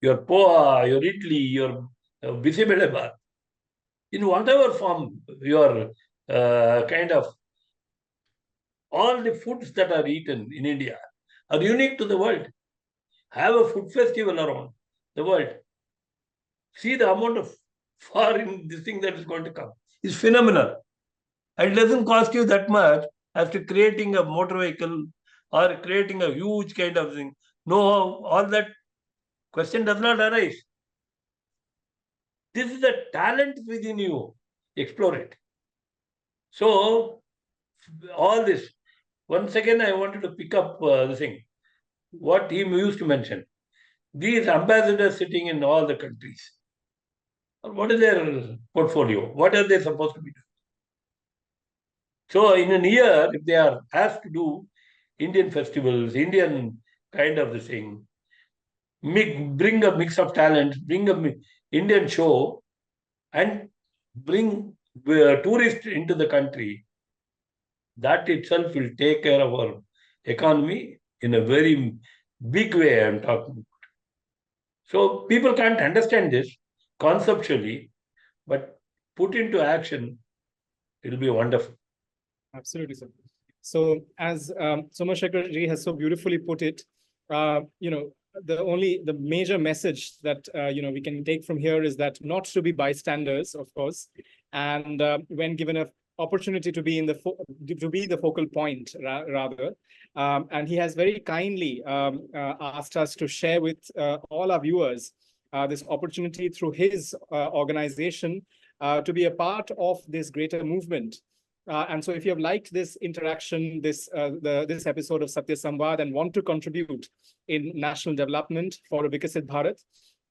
your poha, your idli, your bisibelebath, in whatever form your kind of all the foods that are eaten in India are unique to the world. Have a food festival around the world. See the amount of foreign this thing that is going to come. It's phenomenal. And it doesn't cost you that much as to creating a motor vehicle or creating a huge kind of thing. No, all that question does not arise. This is the talent within you. Explore it. So, all this. Once again, I wanted to pick up the thing. What he used to mention. These ambassadors sitting in all the countries. What is their portfolio? What are they supposed to be doing? So, in a year, if they are asked to do Indian festivals, Indian kind of the thing, bring a mix of talents, bring a Indian show, and bring tourists into the country, that itself will take care of our economy in a very big way, I'm talking about. So people can't understand this conceptually, but put into action, it'll be wonderful. Absolutely, sir. So as Somashekarji has so beautifully put it, the major message that we can take from here is that not to be bystanders, of course, and when given an opportunity to be the focal point rather, and he has very kindly asked us to share with all our viewers this opportunity through his organization to be a part of this greater movement. And so if you have liked this interaction, this episode of Satya Samvad and want to contribute in national development for a Vikasit Bharat,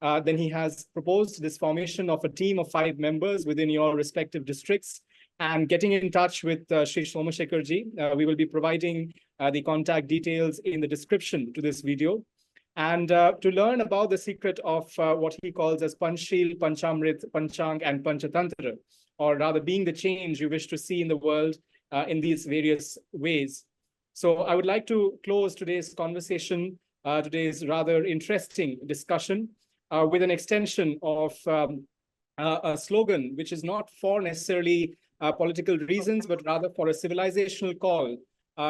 then he has proposed this formation of a team of 5 members within your respective districts and getting in touch with Shri Somashekarji. We will be providing the contact details in the description to this video. And to learn about the secret of what he calls as Panchshil, Panchamrit, Panchang, and Panchatantra, or rather being the change you wish to see in the world in these various ways. So I would like to close today's conversation, today's rather interesting discussion, with an extension of a slogan, which is not for necessarily political reasons, but rather for a civilizational call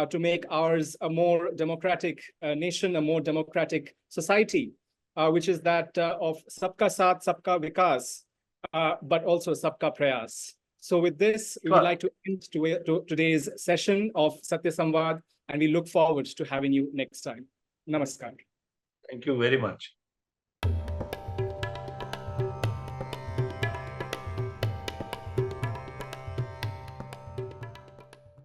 to make ours a more democratic nation, a more democratic society, which is that of Sabka Saath, Sabka Vikas, but also Sabka Prayas. So with this, we would like to end today's session of Satya Samvad, and we look forward to having you next time. Namaskar. Thank you very much.